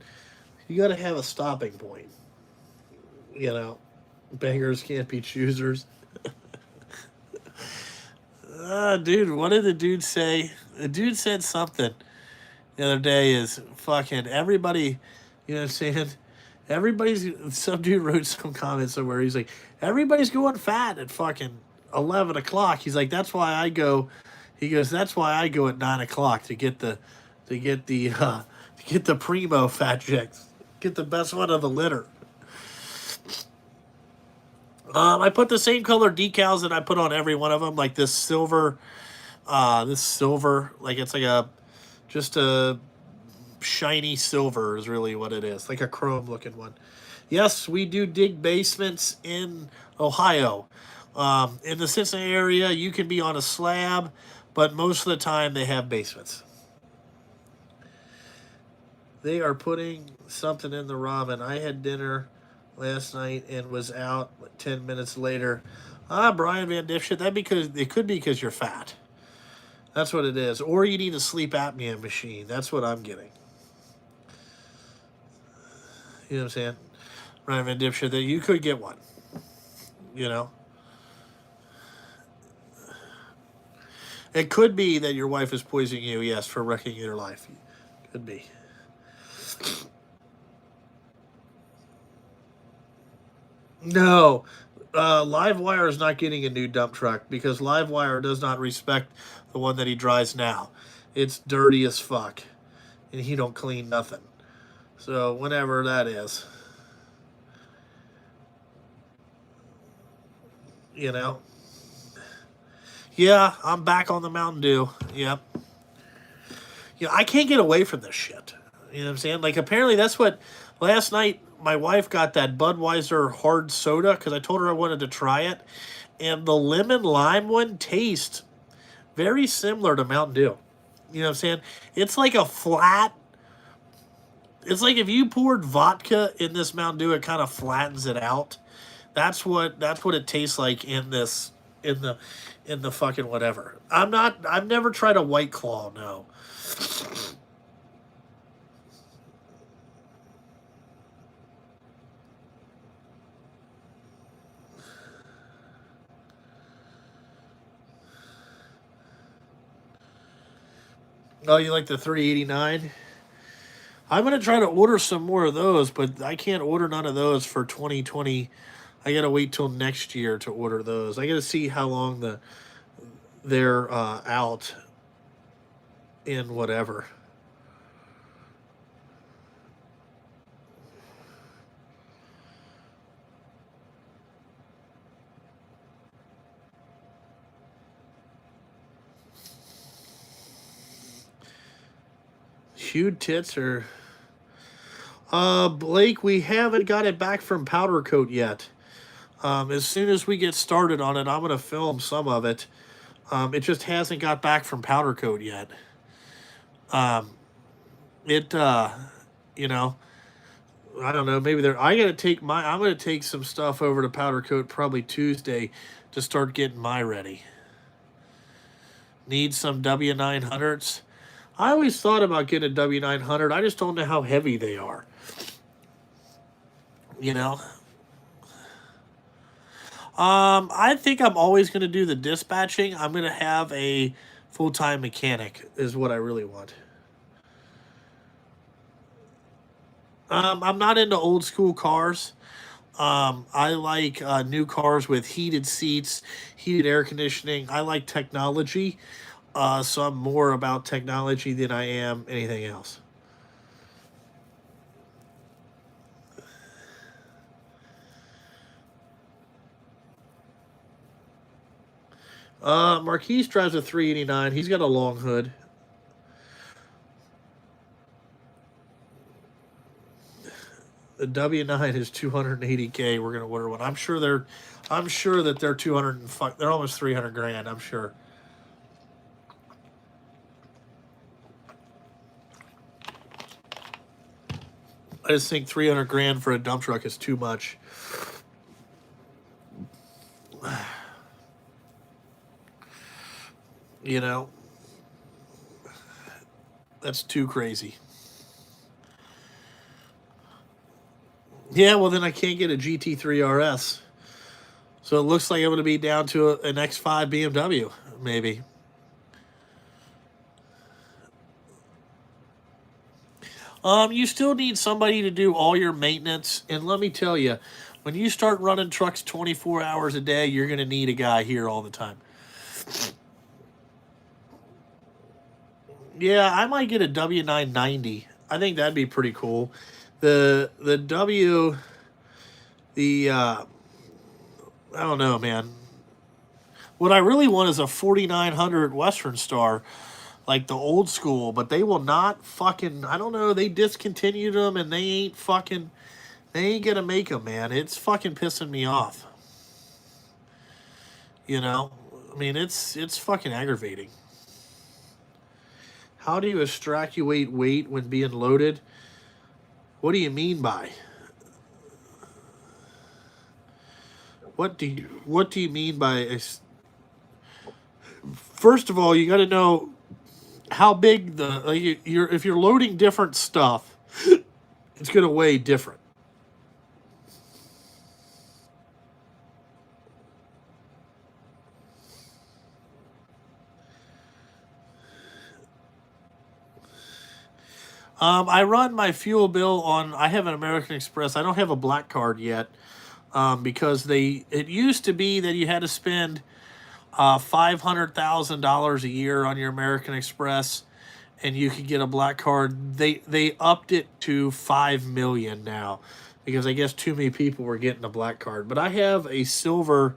You got to have a stopping point. Bangers can't be choosers. Dude, what did the dude say? The dude said something the other day is fucking everybody, you know what I'm saying? Some dude wrote some comment somewhere. He's like, everybody's going fat at fucking 11 o'clock. He's like, that's why I go, he goes, that's why I go at 9 o'clock to get the primo fat chicks. Get the best one of the litter. I put the same color decals that I put on every one of them, like this silver, like it's like just a shiny silver is really what it is, like a chrome looking one. Yes, we do dig basements in Ohio. In the Cincinnati area, you can be on a slab, but most of the time they have basements. They are putting something in the ramen. I had dinner last night and was out 10 minutes later. Brian Van Dipshit, it could be because you're fat. That's what it is. Or you need a sleep apnea machine. That's what I'm getting. You know what I'm saying? Brian Van Dipshit, that you could get one. It could be that your wife is poisoning you, yes, for wrecking your life. Could be. No, Livewire is not getting a new dump truck because Livewire does not respect the one that he drives now. It's dirty as fuck, and he don't clean nothing. So whenever that is, you know. Yeah, I'm back on the Mountain Dew. Yep. I can't get away from this shit. You know what I'm saying? Like apparently that's what Last night, my wife got that Budweiser hard soda because I told her I wanted to try it. And the lemon lime one tastes very similar to Mountain Dew. You know what I'm saying? It's like a flat. It's like if you poured vodka in this Mountain Dew, it kind of flattens it out. That's what it tastes like in this in the fucking whatever. I've never tried a White Claw, no. Oh, you like the 389? I'm gonna try to order some more of those, but I can't order none of those for 2020. I gotta wait till next year to order those. I gotta see how long they're out in whatever. Huge tits are. Blake, we haven't got it back from Powder Coat yet. As soon as we get started on it, I'm gonna film some of it. It just hasn't got back from Powder Coat yet. Um, it you know, I don't know. Maybe they're. I gotta take my. I'm gonna take some stuff over to Powder Coat probably Tuesday to start getting my ready. Need some W900s. I always thought about getting a W900. I just don't know how heavy they are. You know. I think I'm always gonna do the dispatching. I'm gonna have a full time mechanic. Is what I really want. I'm not into old school cars. I like new cars with heated seats, heated air conditioning. I like technology, so I'm more about technology than I am anything else. Marquise drives a 389. He's got a long hood. The W9 is 280K. We're gonna order one. I'm sure that they're 200 and fuck. They're almost 300 grand. I'm sure. I just think 300 grand for a dump truck is too much. You know, that's too crazy. Yeah, well then I can't get a GT3 RS. So it looks like I'm going to be down to an X5 BMW, maybe. You still need somebody to do all your maintenance, and let me tell you, when you start running trucks 24 hours a day, you're going to need a guy here all the time. Yeah, I might get a W990. I think that'd be pretty cool. The W the I don't know, man. What I really want is a 4900 Western Star, like the old school, but they will not fucking. I don't know. They discontinued them, and they ain't fucking. They ain't gonna make them, man. It's fucking pissing me off. You know, I mean, it's fucking aggravating. How do you extractuate weight when being loaded? What do you mean by? What do you mean by? First of all, you got to know how big the like you're if you're loading different stuff, it's gonna weigh different. I run my fuel bill on. I have an American Express. I don't have a black card yet because they. It used to be that you had to spend $500,000 a year on your American Express, and you could get a black card. They upped it to 5 million now because I guess too many people were getting a black card. But I have a silver.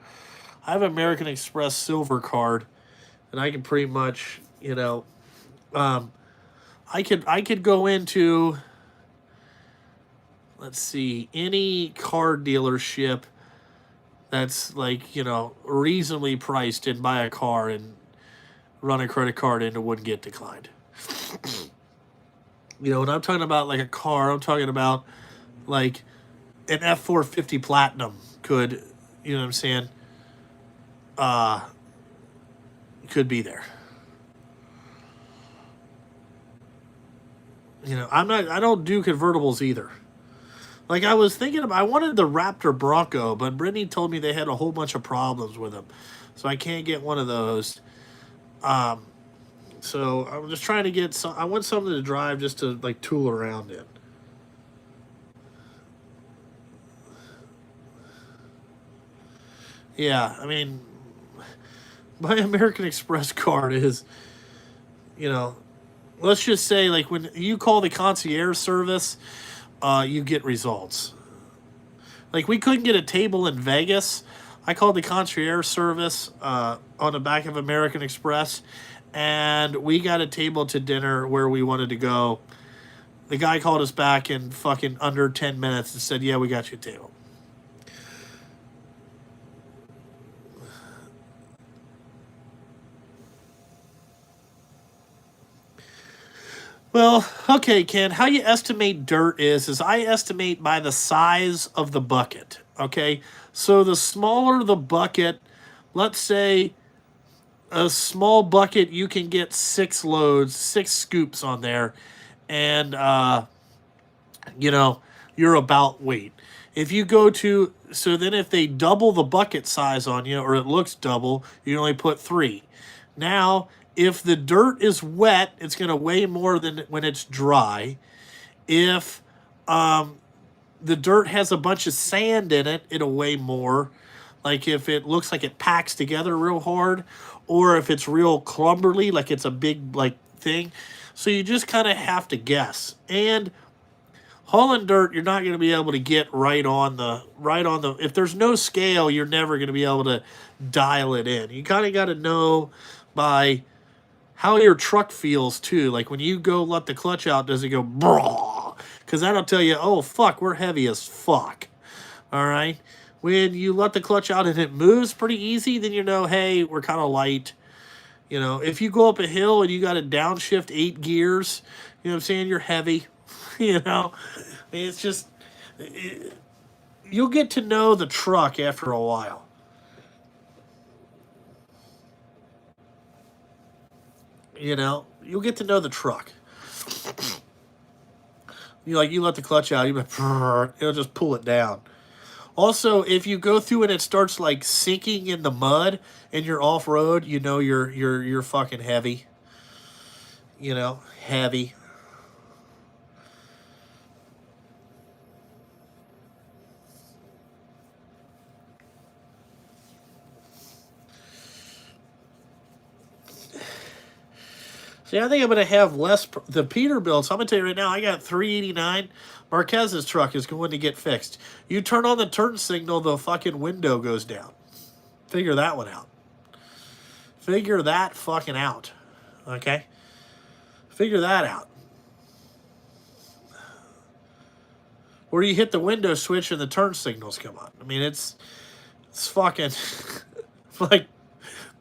I have an American Express silver card, and I can pretty much um, I could go into let's see, any car dealership that's like, reasonably priced and buy a car and run a credit card in, it wouldn't get declined. When I'm talking about like a car, I'm talking about like an F450 Platinum could, you know what I'm saying, uh, could be there. I don't do convertibles either. Like I was thinking I wanted the Raptor Bronco, but Brittany told me they had a whole bunch of problems with them. So I can't get one of those. Um, so I'm just trying to get some. I want something to drive just to like tool around in. Yeah, I mean, my American Express card is, you know, let's just say like when you call the concierge service, you get results. Like we couldn't get a table in Vegas. I called the concierge service on the back of American Express, and we got a table to dinner where we wanted to go. The guy called us back in fucking under 10 minutes and said, "Yeah, we got you a table." Well, okay, Ken. How you estimate dirt is I estimate by the size of the bucket. Okay, so the smaller the bucket, let's say a small bucket, you can get 6 loads, 6 scoops on there, and you know you're about weight. If you go to so then if they double the bucket size on you, or it looks double, you only put 3. Now, if the dirt is wet, it's going to weigh more than when it's dry. If the dirt has a bunch of sand in it, it'll weigh more. Like if it looks like it packs together real hard, or if it's real clumberly, like it's a big like thing. So you just kind of have to guess. And hauling dirt, you're not going to be able to get right on the. If there's no scale, you're never going to be able to dial it in. You kind of got to know by how your truck feels too. Like when you go let the clutch out, does it go brah? Because that'll tell you, oh fuck, we're heavy as fuck. All right. When you let the clutch out and it moves pretty easy, then you know, hey, we're kind of light. If you go up a hill and you got to downshift 8 gears, you know what I'm saying, you're heavy. It's just you'll get to know the truck after a while. You'll get to know the truck. You let the clutch out, it'll just pull it down. Also, if you go through and it starts like sinking in the mud and you're off road, you're fucking heavy. Heavy. See, I think I'm gonna have less the Peterbilt. So I'm gonna tell you right now, I got 389. Marquez's truck is going to get fixed. You turn on the turn signal, the fucking window goes down. Figure that one out. Figure that fucking out. Okay? Figure that out. Where you hit the window switch and the turn signals come on. I mean, it's fucking like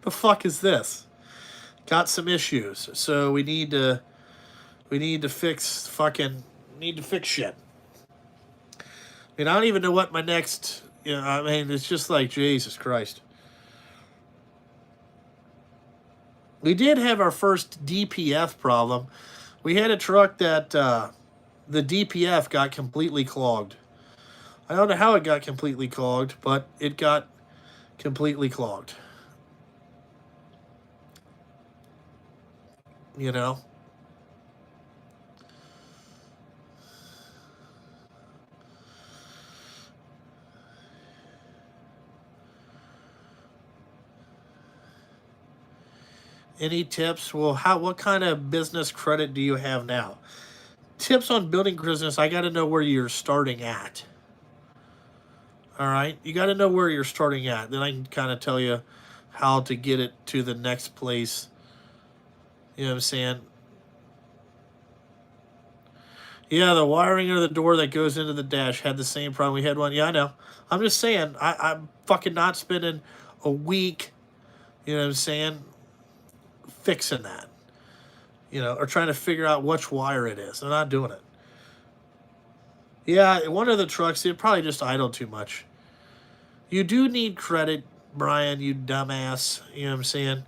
the fuck is this? Got some issues, so we need to fix shit. I mean, I don't even know what my next. I mean, it's just like Jesus Christ. We did have our first DPF problem. We had a truck that the DPF got completely clogged. I don't know how it got completely clogged, but it got completely clogged. You know? Any tips? Well, what kind of business credit do you have now? Tips on building business, I got to know where you're starting at. All right? You got to know where you're starting at. Then I can kind of tell you how to get it to the next place. You know what I'm saying? Yeah, the wiring of the door that goes into the dash had the same problem. We had one. Yeah, I know. I'm just saying, I'm fucking not spending a week, you know what I'm saying, fixing that, or trying to figure out which wire it is. I'm not doing it. Yeah, one of the trucks, it probably just idled too much. You do need credit, Brian, you dumbass. You know what I'm saying?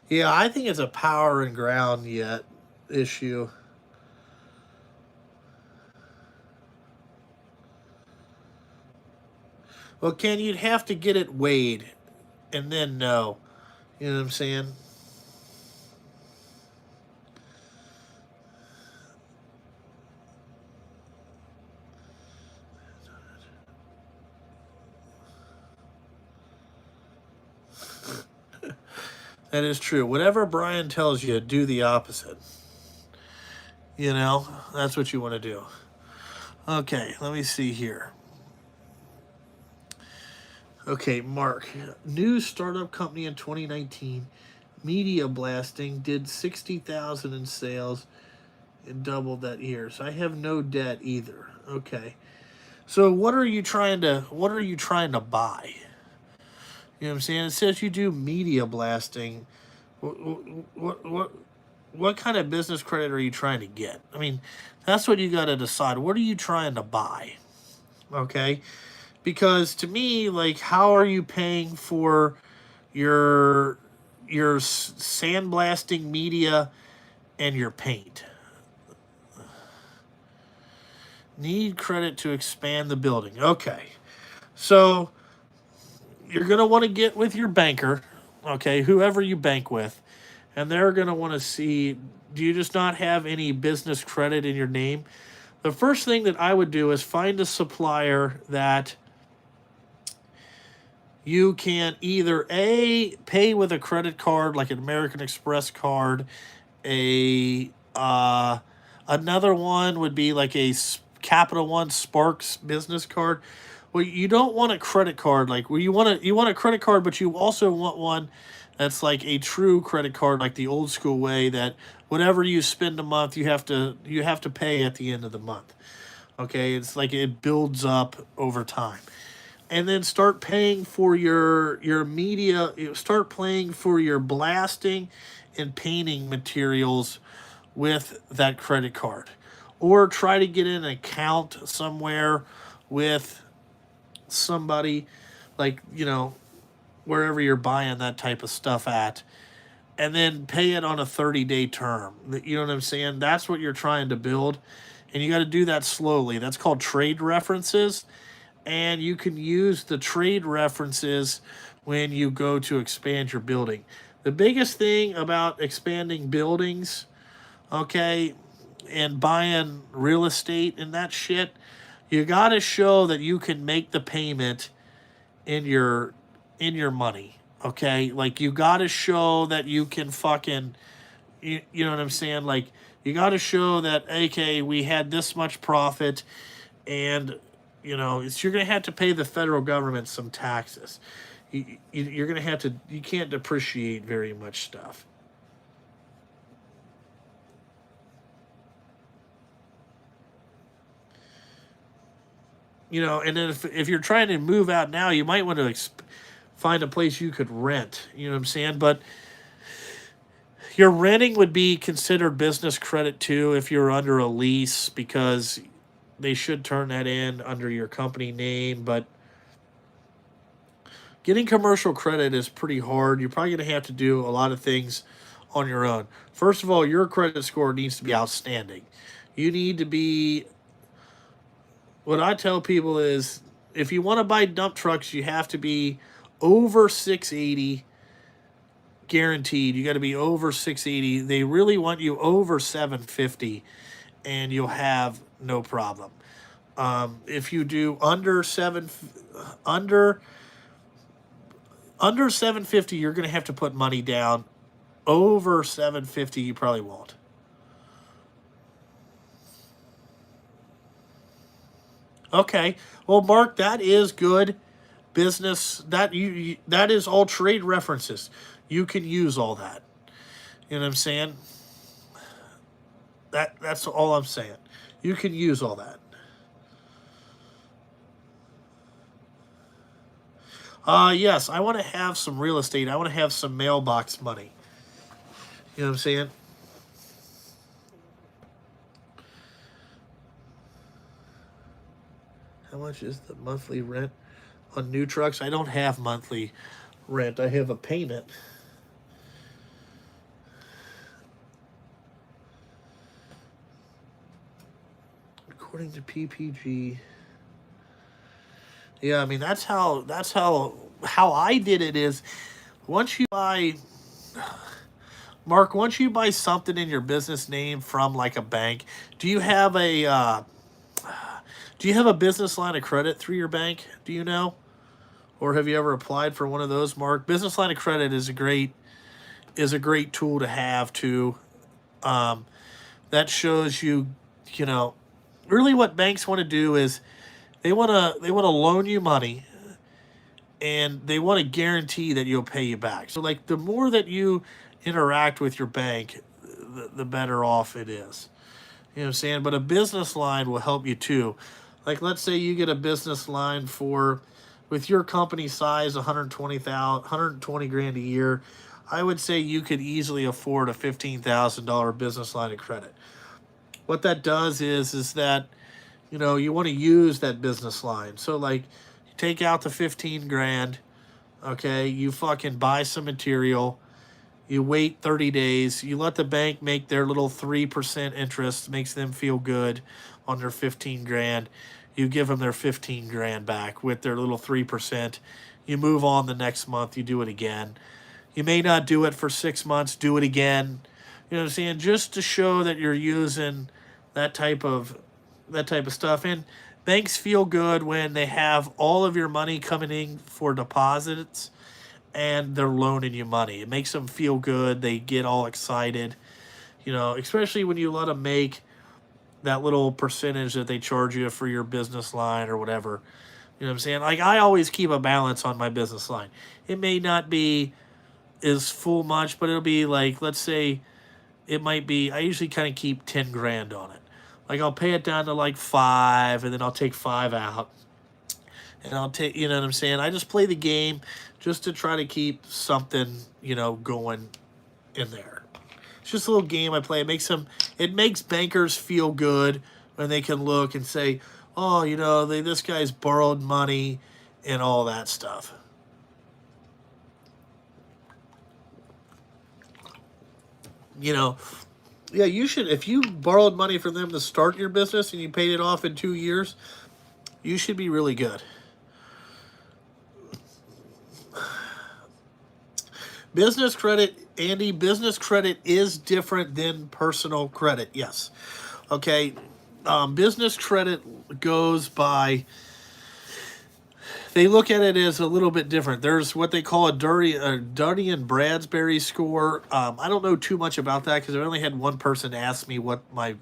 Yeah, I think it's a power and ground yet issue. Well, Ken, you'd have to get it weighed and then know. You know what I'm saying? That is true. Whatever Brian tells you, do the opposite. That's what you want to do. Okay, let me see here. Okay, Mark. New startup company in 2019, media blasting, did 60,000 in sales and doubled that year. So I have no debt either. Okay. So what are you trying to buy? You know what I'm saying? It says you do media blasting. What kind of business credit are you trying to get? I mean, that's what you got to decide. What are you trying to buy? Okay? Because to me, like, how are you paying for your sandblasting media and your paint? Need credit to expand the building. Okay. So you're going to want to get with your banker, okay, whoever you bank with, and they're going to want to see, do you just not have any business credit in your name? The first thing that I would do is find a supplier that you can either A, pay with a credit card like an American Express card, a another one would be like a Capital One Sparks business card. Well, you don't want a credit card like well you want a credit card, but you also want one that's like a true credit card, like the old school way that whatever you spend a month, you have to pay at the end of the month. Okay, it's like it builds up over time, and then start paying for your media. Start paying for your blasting and painting materials with that credit card, or try to get an account somewhere with somebody, like wherever you're buying that type of stuff at, and then pay it on a 30-day term. You know what I'm saying? That's what you're trying to build, and you got to do that slowly. That's called trade references, and you can use the trade references when you go to expand your building. The biggest thing about expanding buildings, okay, and buying real estate and that shit, you got to show that you can make the payment in your money. Okay, like you got to show that you can fucking, you know what I'm saying? Like you got to show that, okay, we had this much profit, and you're gonna have to pay the federal government some taxes. You're gonna have to. You can't depreciate very much stuff. And then if you're trying to move out now, you might want to find a place you could rent. You know what I'm saying? But your renting would be considered business credit too if you're under a lease, because they should turn that in under your company name. But getting commercial credit is pretty hard. You're probably going to have to do a lot of things on your own. First of all, your credit score needs to be outstanding. You need to be, what I tell people is if you want to buy dump trucks, you have to be over 680 guaranteed. You got to be over 680. They really want you over 750, and you'll have no problem. If you do under under 750, you're going to have to put money down. Over 750, you probably won't. Okay. Well, Mark, that is good business. That is all trade references. You can use all that. You know what I'm saying? That's all I'm saying. You can use all that. Yes, I want to have some real estate. I want to have some mailbox money. You know what I'm saying? How much is the monthly rent on new trucks? I don't have monthly rent. I have a payment. According to PPG. Yeah, I mean that's how I did it is once you buy Mark, once you buy something in your business name from like a bank, do you have a business line of credit through your bank? Do you know? Or have you ever applied for one of those, Mark? Business line of credit is a great tool to have too. Um, that shows you, you know, really what banks want to do is they want to loan you money and they want to guarantee that you'll pay you back. So like the more that you interact with your bank, the better off it is. You know what I'm saying? But a business line will help you too. Like let's say you get a business line for with your company size 120 grand a year. I would say you could easily afford a $15,000 business line of credit. What that does is that you want to use that business line. So like you take out the 15 grand, okay, you fucking buy some material, you wait 30 days, you let the bank make their little 3% interest, makes them feel good on their 15 grand. You give them their 15 grand back with their little 3%. You move on the next month, you do it again. You may not do it for 6 months, do it again. You know what I'm saying? Just to show that you're using that type of that type of stuff. And banks feel good when they have all of your money coming in for deposits and they're loaning you money. It makes them feel good. They get all excited, especially when you let them make that little percentage that they charge you for your business line or whatever. You know what I'm saying? Like I always keep a balance on my business line. It may not be as full much, but it'll be like, let's say it might be, I usually kind of keep 10 grand on it. Like I'll pay it down to like five and then I'll take five out and I'll take, you know what I'm saying? I just play the game just to try to keep something, going in there. It's just a little game I play. It makes bankers feel good when they can look and say, oh, this guy's borrowed money and all that stuff. Yeah, you should. If you borrowed money from them to start your business and you paid it off in 2 years, you should be really good. Business credit, Andy, business credit is different than personal credit. Yes. Okay. Business credit goes by, they look at it as a little bit different. There's what they call a Dun and Bradstreet score. I don't know too much about that because I only had one person ask me what my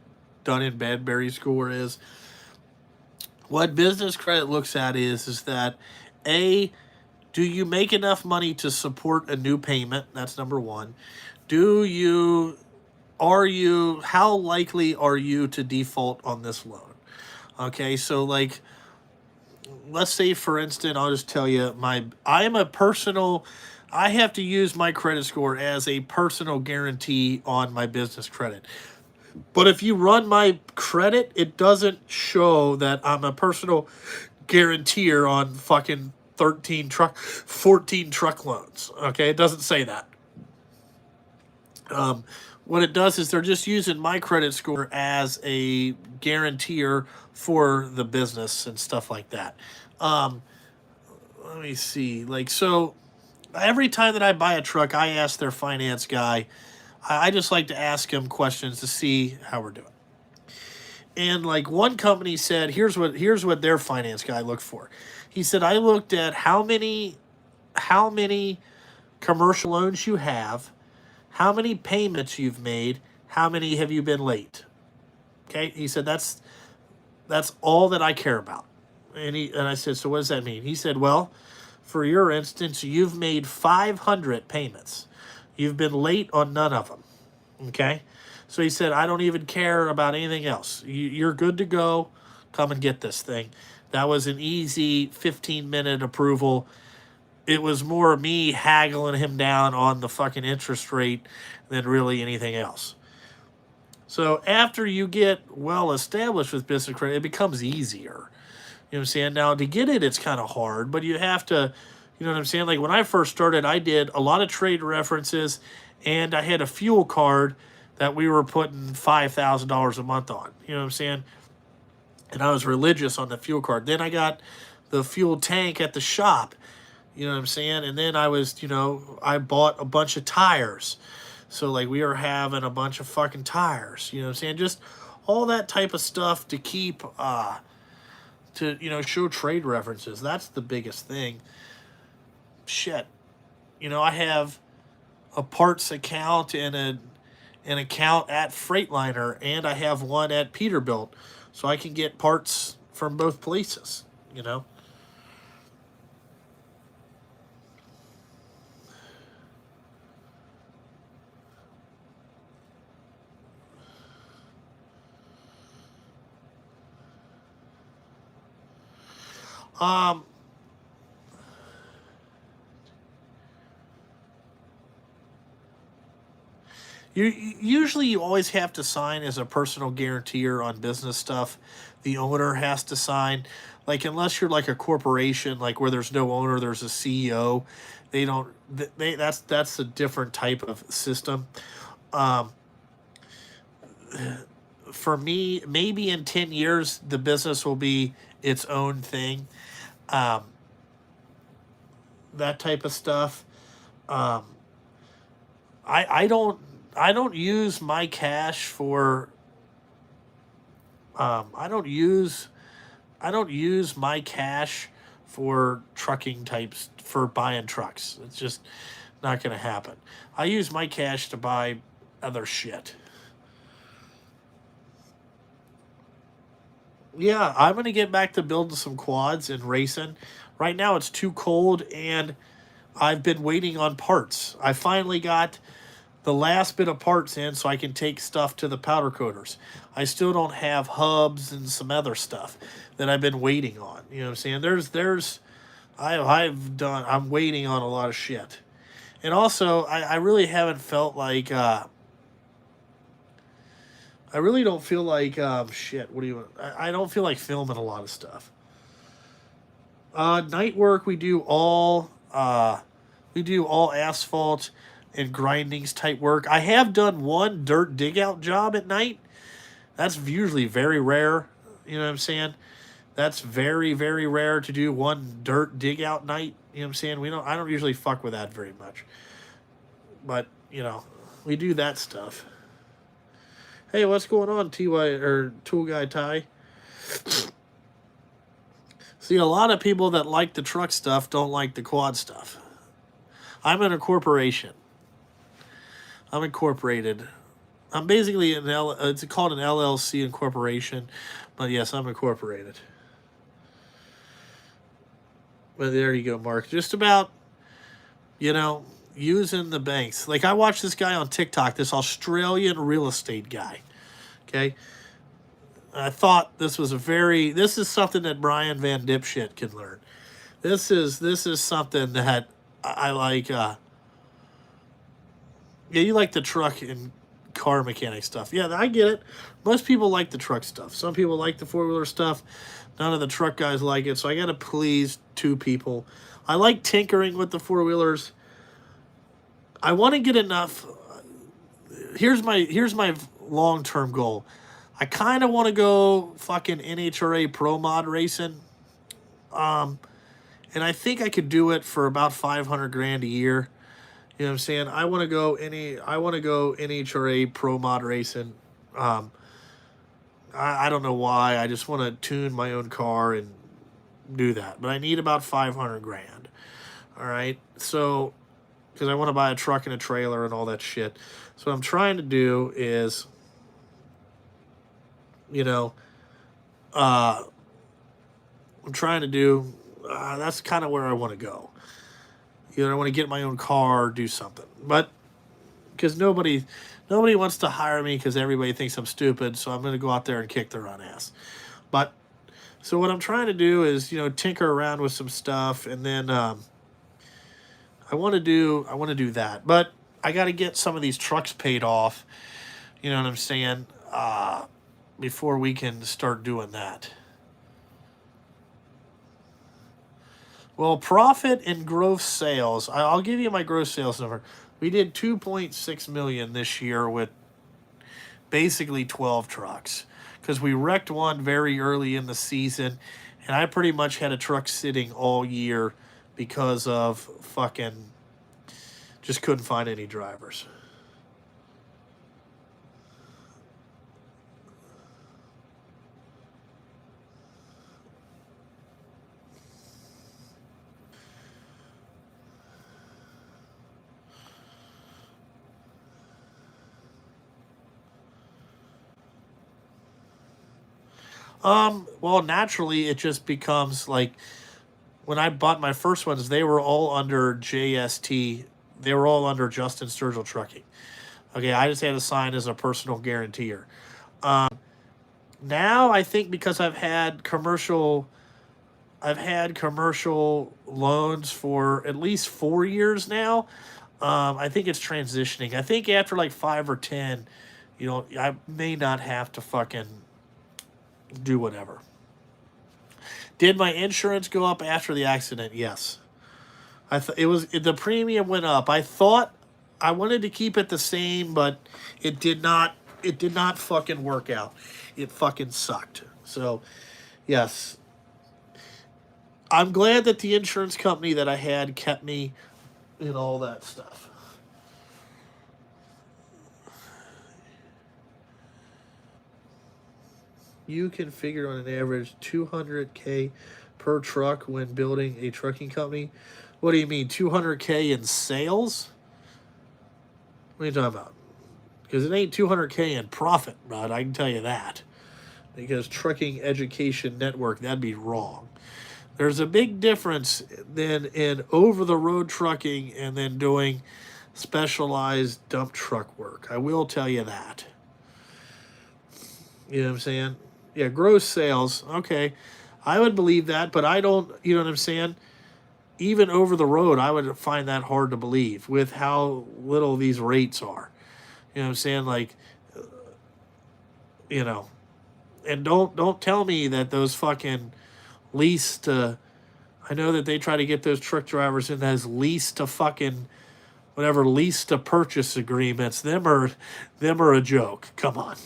Dun and Bradstreet score is. What business credit looks at is that A, do you make enough money to support a new payment? That's number one. How likely are you to default on this loan? Okay, so like, let's say for instance, I'll just tell you I have to use my credit score as a personal guarantee on my business credit. But if you run my credit, it doesn't show that I'm a personal guarantor on fucking 14 truck loans. Okay, it doesn't say that. What it does is they're just using my credit score as a guarantor for the business and stuff like that. Um, Let me see. Like, so every time that I buy a truck, I ask their finance guy. I just like to ask him questions to see how we're doing. And like one company said, here's what their finance guy looked for. He said, I looked at how many commercial loans you have, how many payments you've made, how many have you been late. Okay, he said that's all that I care about. And I said, so what does that mean? He said, well, for your instance, you've made 500 payments. You've been late on none of them. Okay, so he said, I don't even care about anything else. You're good to go. Come and get this thing. That was an easy 15-minute approval. It was more me haggling him down on the fucking interest rate than really anything else. So after you get well established with business credit, it becomes easier. You know what I'm saying? Now to get it, it's kind of hard, but you have to, you know what I'm saying? Like when I first started, I did a lot of trade references, and I had a fuel card that we were putting $5,000 a month on. You know what I'm saying? And I was religious on the fuel card. Then I got the fuel tank at the shop. You know what I'm saying? And then I bought a bunch of tires. So like we were having a bunch of fucking tires. You know what I'm saying? Just all that type of stuff to keep to show trade references. That's the biggest thing. Shit. I have a parts account and an account at Freightliner, and I have one at Peterbilt, so I can get parts from both places. You know. Um, you always have to sign as a personal guarantor on business stuff. The owner has to sign. Like unless you're like a corporation, like where there's no owner, there's a CEO. They don't. That's a different type of system. Um, for me, maybe in 10 years, the business will be its own thing. Um, that type of stuff. Um, I don't use my cash for I don't use my cash for trucking types for buying trucks. It's just not going to happen. I use my cash to buy other shit. Yeah, I'm going to get back to building some quads and racing. Right now it's too cold, and I've been waiting on parts. I finally got the last bit of parts in so I can take stuff to the powder coaters. I still don't have hubs and some other stuff that I've been waiting on. You know what I'm saying? I'm waiting on a lot of shit. And also, I really haven't felt like, I really don't feel like, shit, what do you, I don't feel like filming a lot of stuff. Night work, we do all asphalt and grindings type work. I have done one dirt dig out job at night. That's usually very rare. You know what I'm saying? That's very, very rare to do one dirt dig out night. You know what I'm saying? I don't usually fuck with that very much. But, we do that stuff. Hey, what's going on, TY or Tool Guy Ty? See, a lot of people that like the truck stuff don't like the quad stuff. I'm in a corporation. I'm incorporated. I'm basically it's called an LLC incorporation, but yes, I'm incorporated. But there you go, Mark. Just about, using the banks. Like I watched this guy on TikTok, this Australian real estate guy. Okay, I thought this is something that Brian Van Dipshit can learn. This is something that I like. Yeah, you like the truck and car mechanic stuff. Yeah, I get it. Most people like the truck stuff. Some people like the four-wheeler stuff. None of the truck guys like it, so I got to please two people. I like tinkering with the four-wheelers. I want to get enough. Here's my long-term goal. I kind of want to go fucking NHRA Pro Mod racing. And I think I could do it for about 500 grand a year. You know what I'm saying? I want to go NHRA Pro Mod racing. Um, I don't know why. I just want to tune my own car and do that. But I need about 500 grand. All right. So, because I want to buy a truck and a trailer and all that shit. So what I'm trying to do is, you know, I'm trying to do, that's kind of where I want to go. You know, I want to get my own car, do something. But because nobody wants to hire me because everybody thinks I'm stupid, so I'm going to go out there and kick their own ass. But so what I'm trying to do is, tinker around with some stuff, and then I want to do that. But I got to get some of these trucks paid off. You know what I'm saying? Before we can start doing that. Well, profit and gross sales. I'll give you my gross sales number. We did 2.6 million this year with basically 12 trucks because we wrecked one very early in the season, and I pretty much had a truck sitting all year because of fucking just couldn't find any drivers. Well, naturally, it just becomes like when I bought my first ones, they were all under JST. They were all under Justin Sturgill Trucking. Okay, I just had to sign as a personal guarantor. Now I think because I've had commercial loans for at least 4 years now. I think it's transitioning. I think after like 5 or 10, I may not have to fucking do whatever. Did my insurance go up after the accident? Yes. The premium went up. I thought I wanted to keep it the same, but it did not. It did not fucking work out. It fucking sucked. So, yes, I'm glad that the insurance company that I had kept me and all that stuff. You can figure on an average 200K per truck when building a trucking company. What do you mean, 200K in sales? What are you talking about? Because it ain't 200K in profit, Rod. I can tell you that. Because Trucking Education Network, that'd be wrong. There's a big difference then in over-the-road trucking and then doing specialized dump truck work. I will tell you that. You know what I'm saying? Yeah, gross sales. Okay. I would believe that, but I don't, you know what I'm saying? Even over the road, I would find that hard to believe with how little these rates are. You know what I'm saying? Like, you know, and don't tell me that those fucking lease to, I know that they try to get those truck drivers in as lease to fucking whatever lease to purchase agreements. Them are a joke. Come on.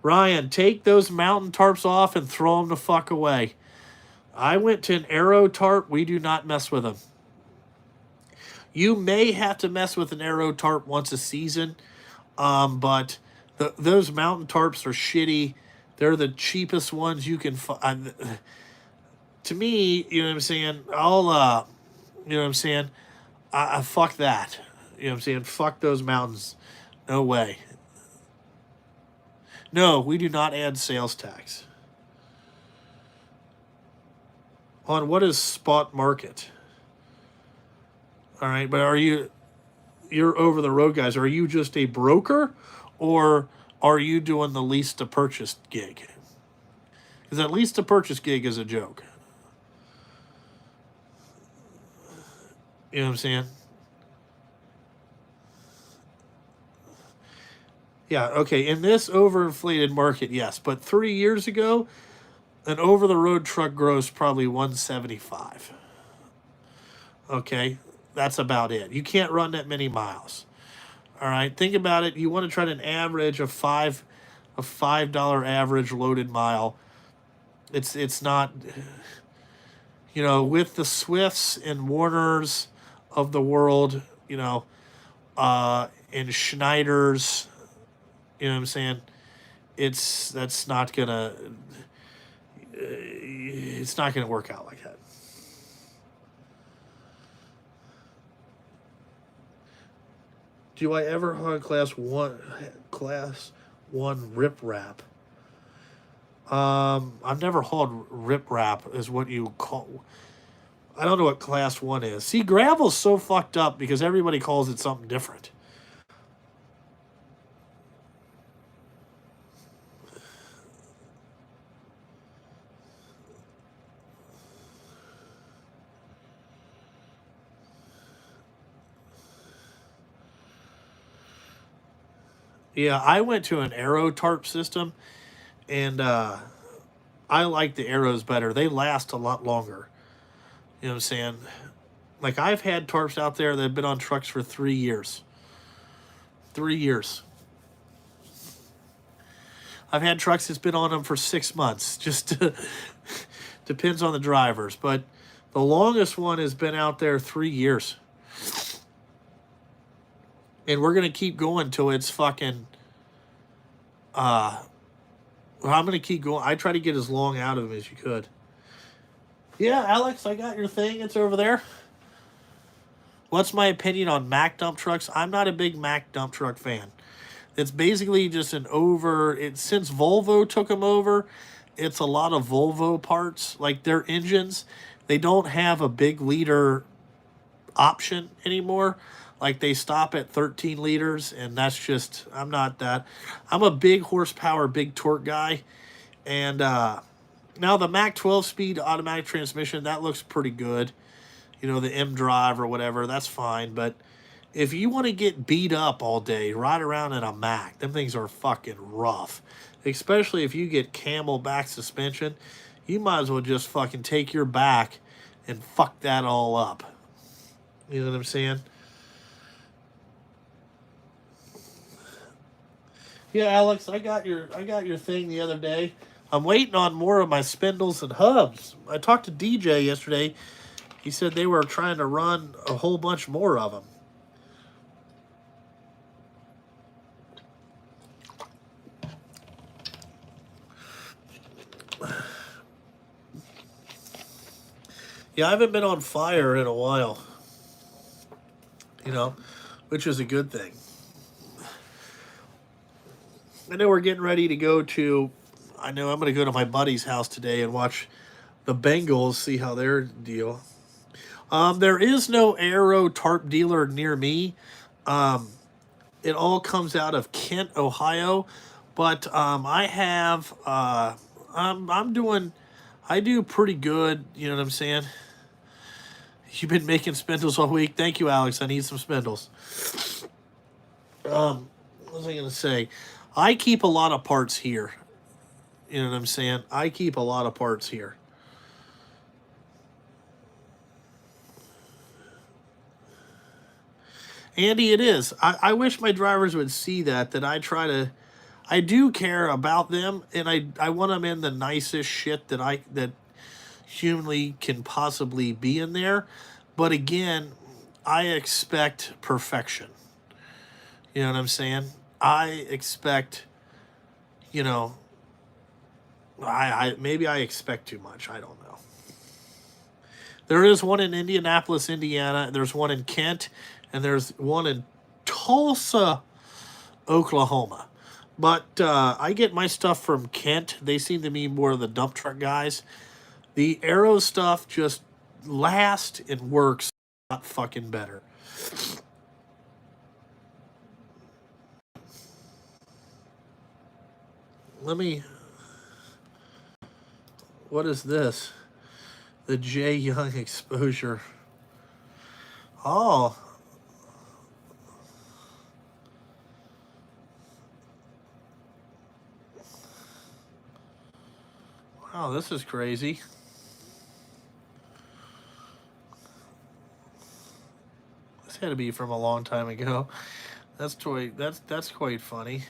Ryan, take those mountain tarps off and throw them the fuck away. I went to an Aero tarp. We do not mess with them. You may have to mess with an Aero tarp once a season, but those mountain tarps are shitty. They're the cheapest ones you can find. To me, you know what I'm saying? You know what I'm saying? I fuck that. You know what I'm saying? Fuck those mountains. No way. No, we do not add sales tax. On what is spot market? All right, but you're over the road guys. Are you just a broker or are you doing the lease to purchase gig? Because that lease to purchase gig is a joke. You know what I'm saying? Yeah, okay. In this overinflated market, yes. But 3 years ago, an over-the-road truck gross probably 175. Okay, that's about it. You can't run that many miles. All right, think about it. You want to try to an average of a $5 average loaded mile. It's not, with the Swifts and Warners of the world, and Schneiders, you know what I'm saying? That's not gonna, it's not gonna work out like that. Do I ever hunt class one rip rap? I've never hauled rip rap, is what you call. I don't know what class one is. See, gravel's so fucked up because everybody calls it something different. Yeah, I went to an arrow tarp system, and I like the arrows better. They last a lot longer. You know what I'm saying? Like, I've had tarps out there that have been on trucks for 3 years. 3 years. I've had trucks that's been on them for 6 months. Just depends on the drivers. But the longest one has been out there 3 years. And we're going to keep going till it's fucking... I'm going to keep going. I try to get as long out of them as you could. Yeah, Alex, I got your thing. It's over there. What's my opinion on Mack dump trucks? I'm not a big Mack dump truck fan. It's basically just since Volvo took them over, it's a lot of Volvo parts. Like their engines, they don't have a big liter option anymore. Like they stop at 13 liters, and that's just, I'm not that. I'm a big horsepower, big torque guy. And now the Mack 12-speed automatic transmission, that looks pretty good. The M drive or whatever, that's fine. But if you want to get beat up all day, ride around in a Mack, them things are fucking rough. Especially if you get camel back suspension, you might as well just fucking take your back and fuck that all up. You know what I'm saying? Yeah, Alex, I got your thing the other day. I'm waiting on more of my spindles and hubs. I talked to DJ yesterday. He said they were trying to run a whole bunch more of them. Yeah, I haven't been on fire in a while. Which is a good thing. I know we're getting ready to go to... I know I'm going to go to my buddy's house today and watch the Bengals, see how their deal. There is no Aero tarp dealer near me. It all comes out of Kent, Ohio. But I have... I do pretty good, you know what I'm saying? You've been making spindles all week. Thank you, Alex. I need some spindles. What was I going to say? I keep a lot of parts here. You know what I'm saying? I keep a lot of parts here. Andy, it is. I wish my drivers would see that I do care about them, and I want them in the nicest shit that humanly can possibly be in there. But again, I expect perfection. You know what I'm saying? I expect, maybe I expect too much. I don't know. There is one in Indianapolis, Indiana. There's one in Kent, and there's one in Tulsa, Oklahoma. But I get my stuff from Kent. They seem to be more of the dump truck guys. The Aero stuff just lasts and works a lot fucking better. What is this? The J. Young exposure. Oh. Wow, this is crazy. This had to be from a long time ago. That's quite funny.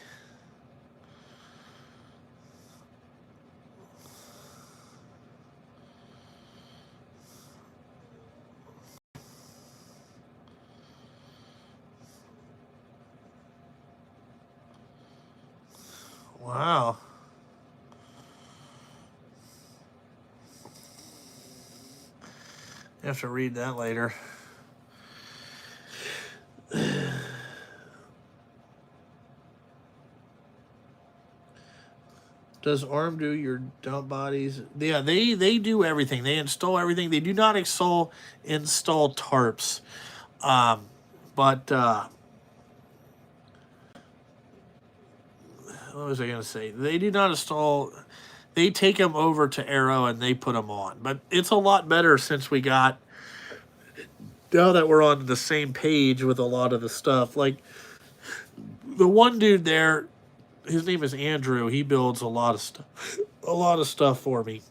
Wow. I have to read that later. Does ARM do your dump bodies? Yeah, they do everything. They install everything. They do not install tarps. But what was I going to say? They do not install. They take them over to Arrow and they put them on. But it's a lot better since we got, now that we're on the same page with a lot of the stuff. Like the one dude there, his name is Andrew. He builds a lot of stuff for me.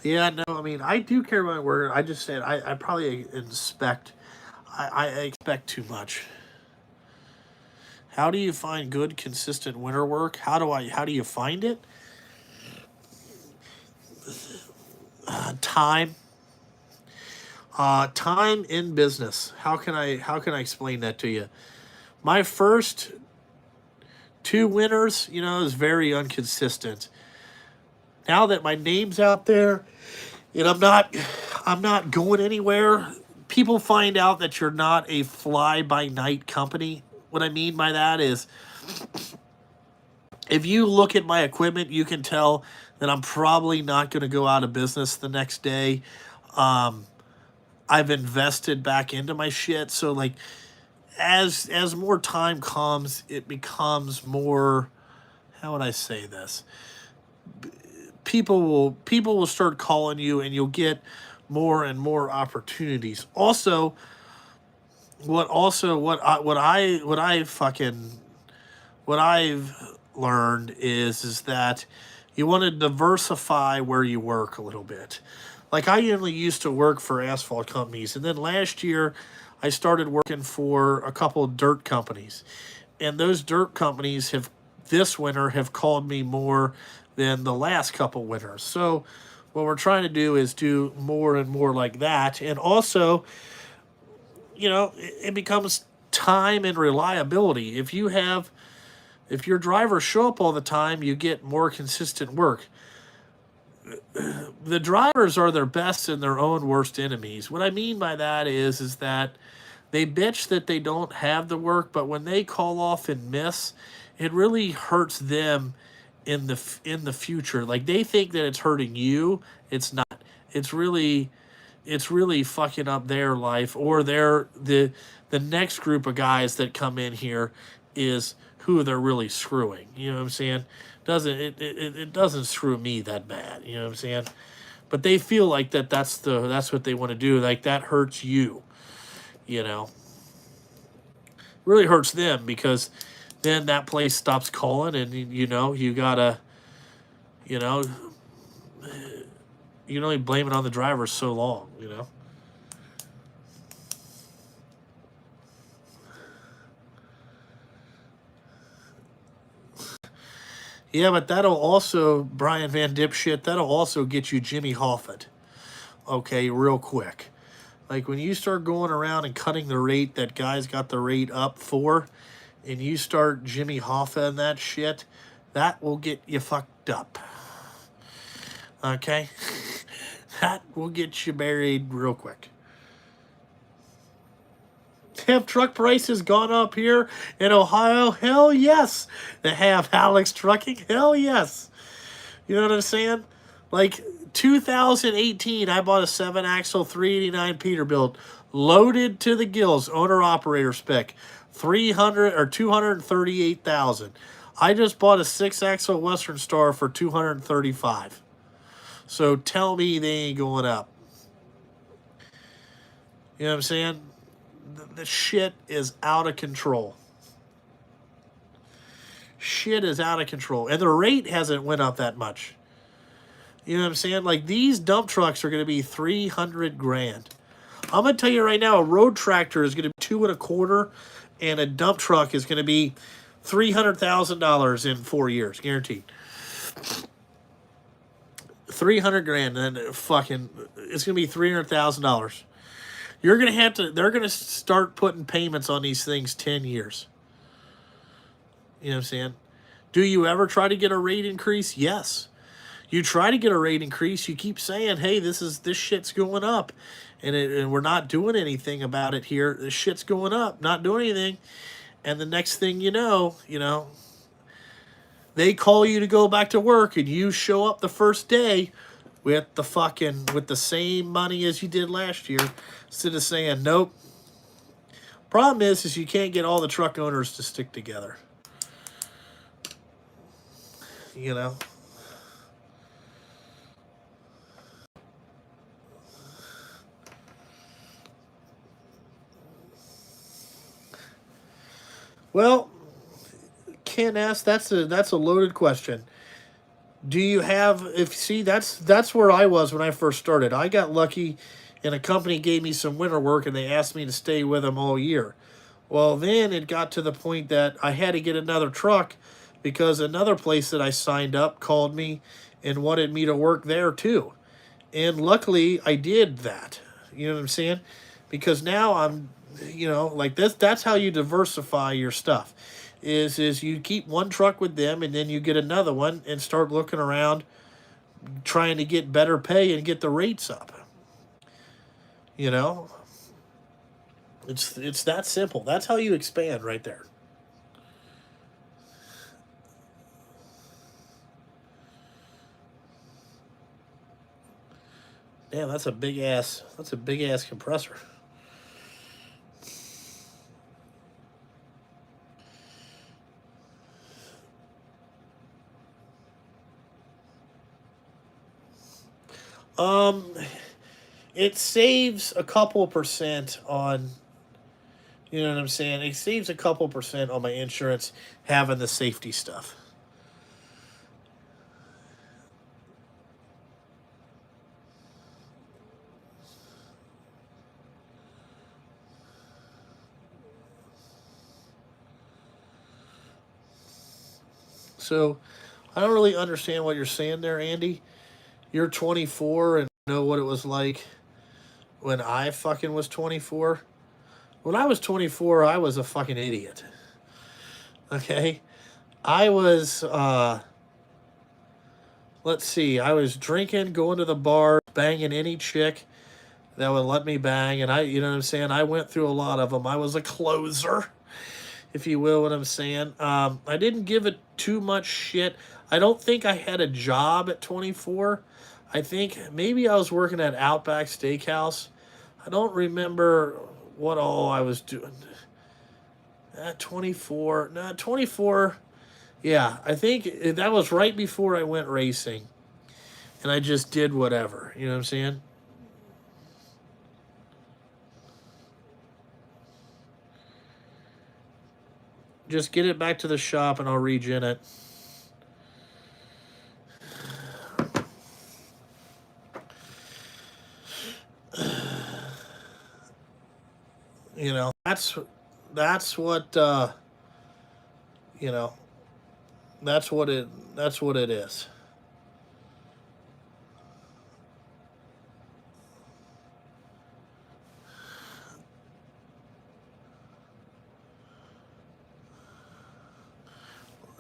Yeah, no, I mean, I do care about my work. I just said I probably inspect. I expect too much. How do you find good, consistent winter work? How do you find it? Time. Time in business. How can I explain that to you? My first two winters, is very inconsistent. Now that my name's out there and I'm not going anywhere, people find out that you're not a fly by night company. What I mean by that is, if you look at my equipment, you can tell that I'm probably not going to go out of business the next day. I've invested back into my shit, so like as more time comes, it becomes more. How would I say this? People will start calling you, and you'll get more and more opportunities. What I've learned is that you want to diversify where you work a little bit. Like I only used to work for asphalt companies, and then last year I started working for a couple of dirt companies, and those dirt companies have this winter have called me more than the last couple winters. So what we're trying to do is do more and more like that, and also, it becomes time and reliability. If your drivers show up all the time, you get more consistent work. The drivers are their best and their own worst enemies. What I mean by that is that they bitch that they don't have the work, but when they call off and miss, it really hurts them in the future. Like they think that it's hurting you. It's not. It's really fucking up their life, or the next group of guys that come in here is who they're really screwing. You know what I'm saying? It doesn't screw me that bad. You know what I'm saying? But they feel like that's what they want to do. Like that hurts you. You know, really hurts them, because then that place stops calling, and you gotta, you know you can only blame it on the driver so long. Yeah, but that'll also, Brian Van Dipshit, that'll also get you Jimmy Hoffa. Okay, real quick. Like when you start going around and cutting the rate that guys got the rate up for, and you start Jimmy Hoffa and that shit, that will get you fucked up. Okay? That will get you buried real quick. Have truck prices gone up here in Ohio? Hell yes. They have Alex Trucking? Hell yes. You know what I'm saying? Like 2018, I bought a 7-axle 389 Peterbilt, loaded to the gills, owner operator spec, 238,000. I just bought a 6-axle Western Star for 235. So tell me they ain't going up. You know what I'm saying? The shit is out of control. Shit is out of control. And the rate hasn't went up that much. You know what I'm saying? Like these dump trucks are going to be 300 grand. I'm going to tell you right now, a road tractor is going to be 2.25, and a dump truck is going to be $300,000 in 4 years, guaranteed. 300 grand, and fucking, it's going to be $300,000. You're going to have to, they're going to start putting payments on these things 10 years. You know what I'm saying? Do you ever try to get a rate increase? Yes. You try to get a rate increase, you keep saying, hey, this shit's going up. And we're not doing anything about it here. This shit's going up, not doing anything. And the next thing you know, they call you to go back to work and you show up the first day with the same money as you did last year, instead of saying nope. Problem is you can't get all the truck owners to stick together. You know? Well, Ken asked, that's a loaded question. Do you have, that's where I was when I first started. I got lucky and a company gave me some winter work and they asked me to stay with them all year. Well, then it got to the point that I had to get another truck because another place that I signed up called me and wanted me to work there too. And luckily I did that. You know what I'm saying? Because now I'm, like this, that's how you diversify your stuff. Is you keep one truck with them and then you get another one and start looking around trying to get better pay and get the rates up. You know? It's that simple. That's how you expand right there. Damn, that's a big ass compressor. Um it saves a couple percent on, you know what I'm saying? It saves a couple percent on my insurance having the safety stuff. So I don't really understand what you're saying there, Andy. You're 24 and know what it was like when I fucking was 24. When I was 24, I was a fucking idiot. Okay? I was, let's see, I was drinking, going to the bar, banging any chick that would let me bang. And you know what I'm saying? I went through a lot of them. I was a closer, if you will, what I'm saying. I didn't give it too much shit. I don't think I had a job at 24. I think maybe I was working at Outback Steakhouse. I don't remember what all I was doing. At 24. No, 24. Yeah, I think that was right before I went racing. And I just did whatever. You know what I'm saying? Just get it back to the shop and I'll regen it. You know, that's what you know, that's what it is.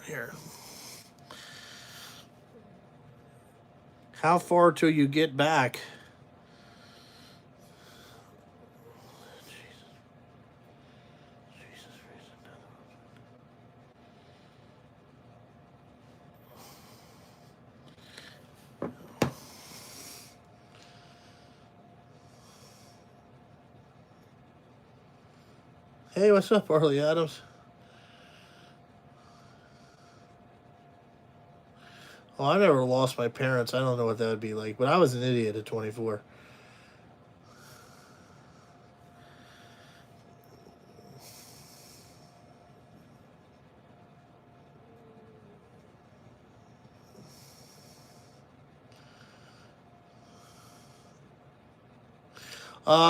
Here. How far till you get back? Hey, what's up, Harley Adams? Oh, I never lost my parents. I don't know what that would be like, but I was an idiot at 24.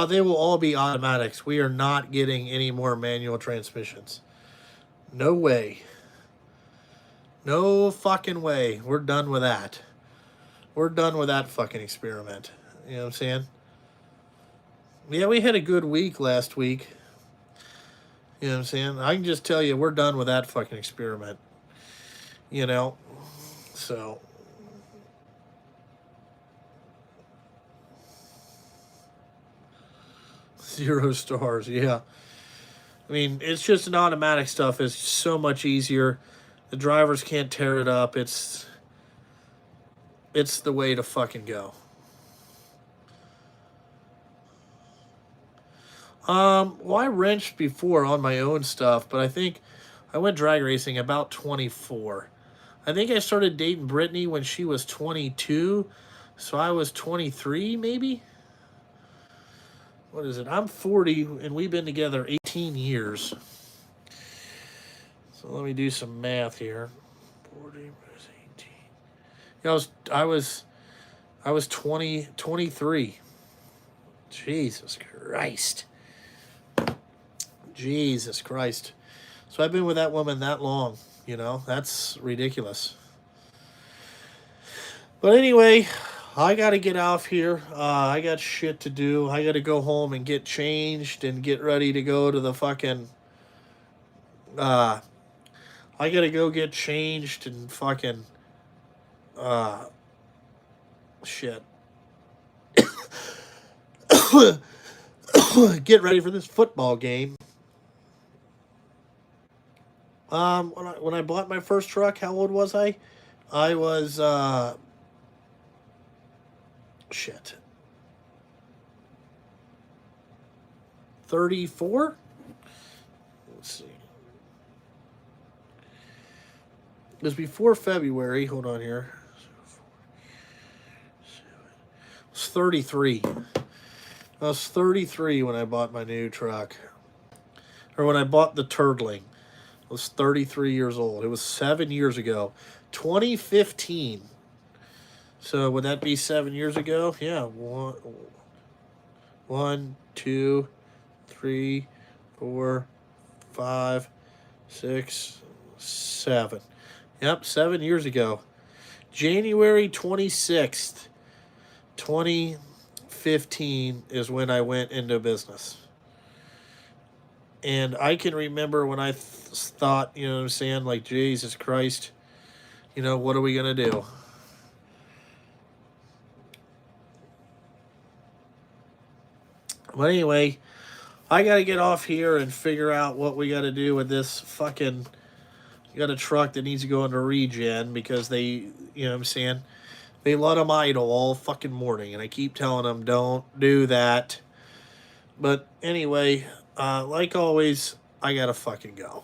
They will all be automatics. We are not getting any more manual transmissions. No way. No fucking way. We're done with that. We're done with that fucking experiment. You know what I'm saying? Yeah, we had a good week last week. You know what I'm saying? I can just tell you, we're done with that fucking experiment. You know? So, 0 stars, yeah. I mean, it's just an automatic stuff. It's so much easier. The drivers can't tear it up. It's the way to fucking go. Well, I wrenched before on my own stuff, but I think I went drag racing about 24. I think I started dating Brittany when she was 22, so I was 23, maybe? What is it? I'm 40, and we've been together 18 years. So let me do some math here. 40 minus 18. Yeah, I was 20, 23. Jesus Christ. Jesus Christ. So I've been with that woman that long, That's ridiculous. But anyway, I got to get off here. I got shit to do. I got to go home and get changed and get ready to go to the fucking. Uh, I got to go get changed and fucking. Shit. Get ready for this football game. When I bought my first truck, how old was I? I was shit. 34? Let's see. It was before February. Hold on here. I was 33. I was 33 when I bought my new truck. Or when I bought the Turtling. I was 33 years old. It was 7 years ago. 2015. So would that be 7 years ago? Yeah. One, 2, 3, 4, 5, 6, 7. Yep, 7 years ago. January 26th, 2015 is when I went into business. And I can remember when I thought, you know what I'm saying, like, Jesus Christ, what are we going to do? But anyway, I got to get off here and figure out what we got to do with this fucking. You got a truck that needs to go into regen because they, you know what I'm saying, they let them idle all fucking morning. And I keep telling them, don't do that. But anyway, like always, I got to fucking go.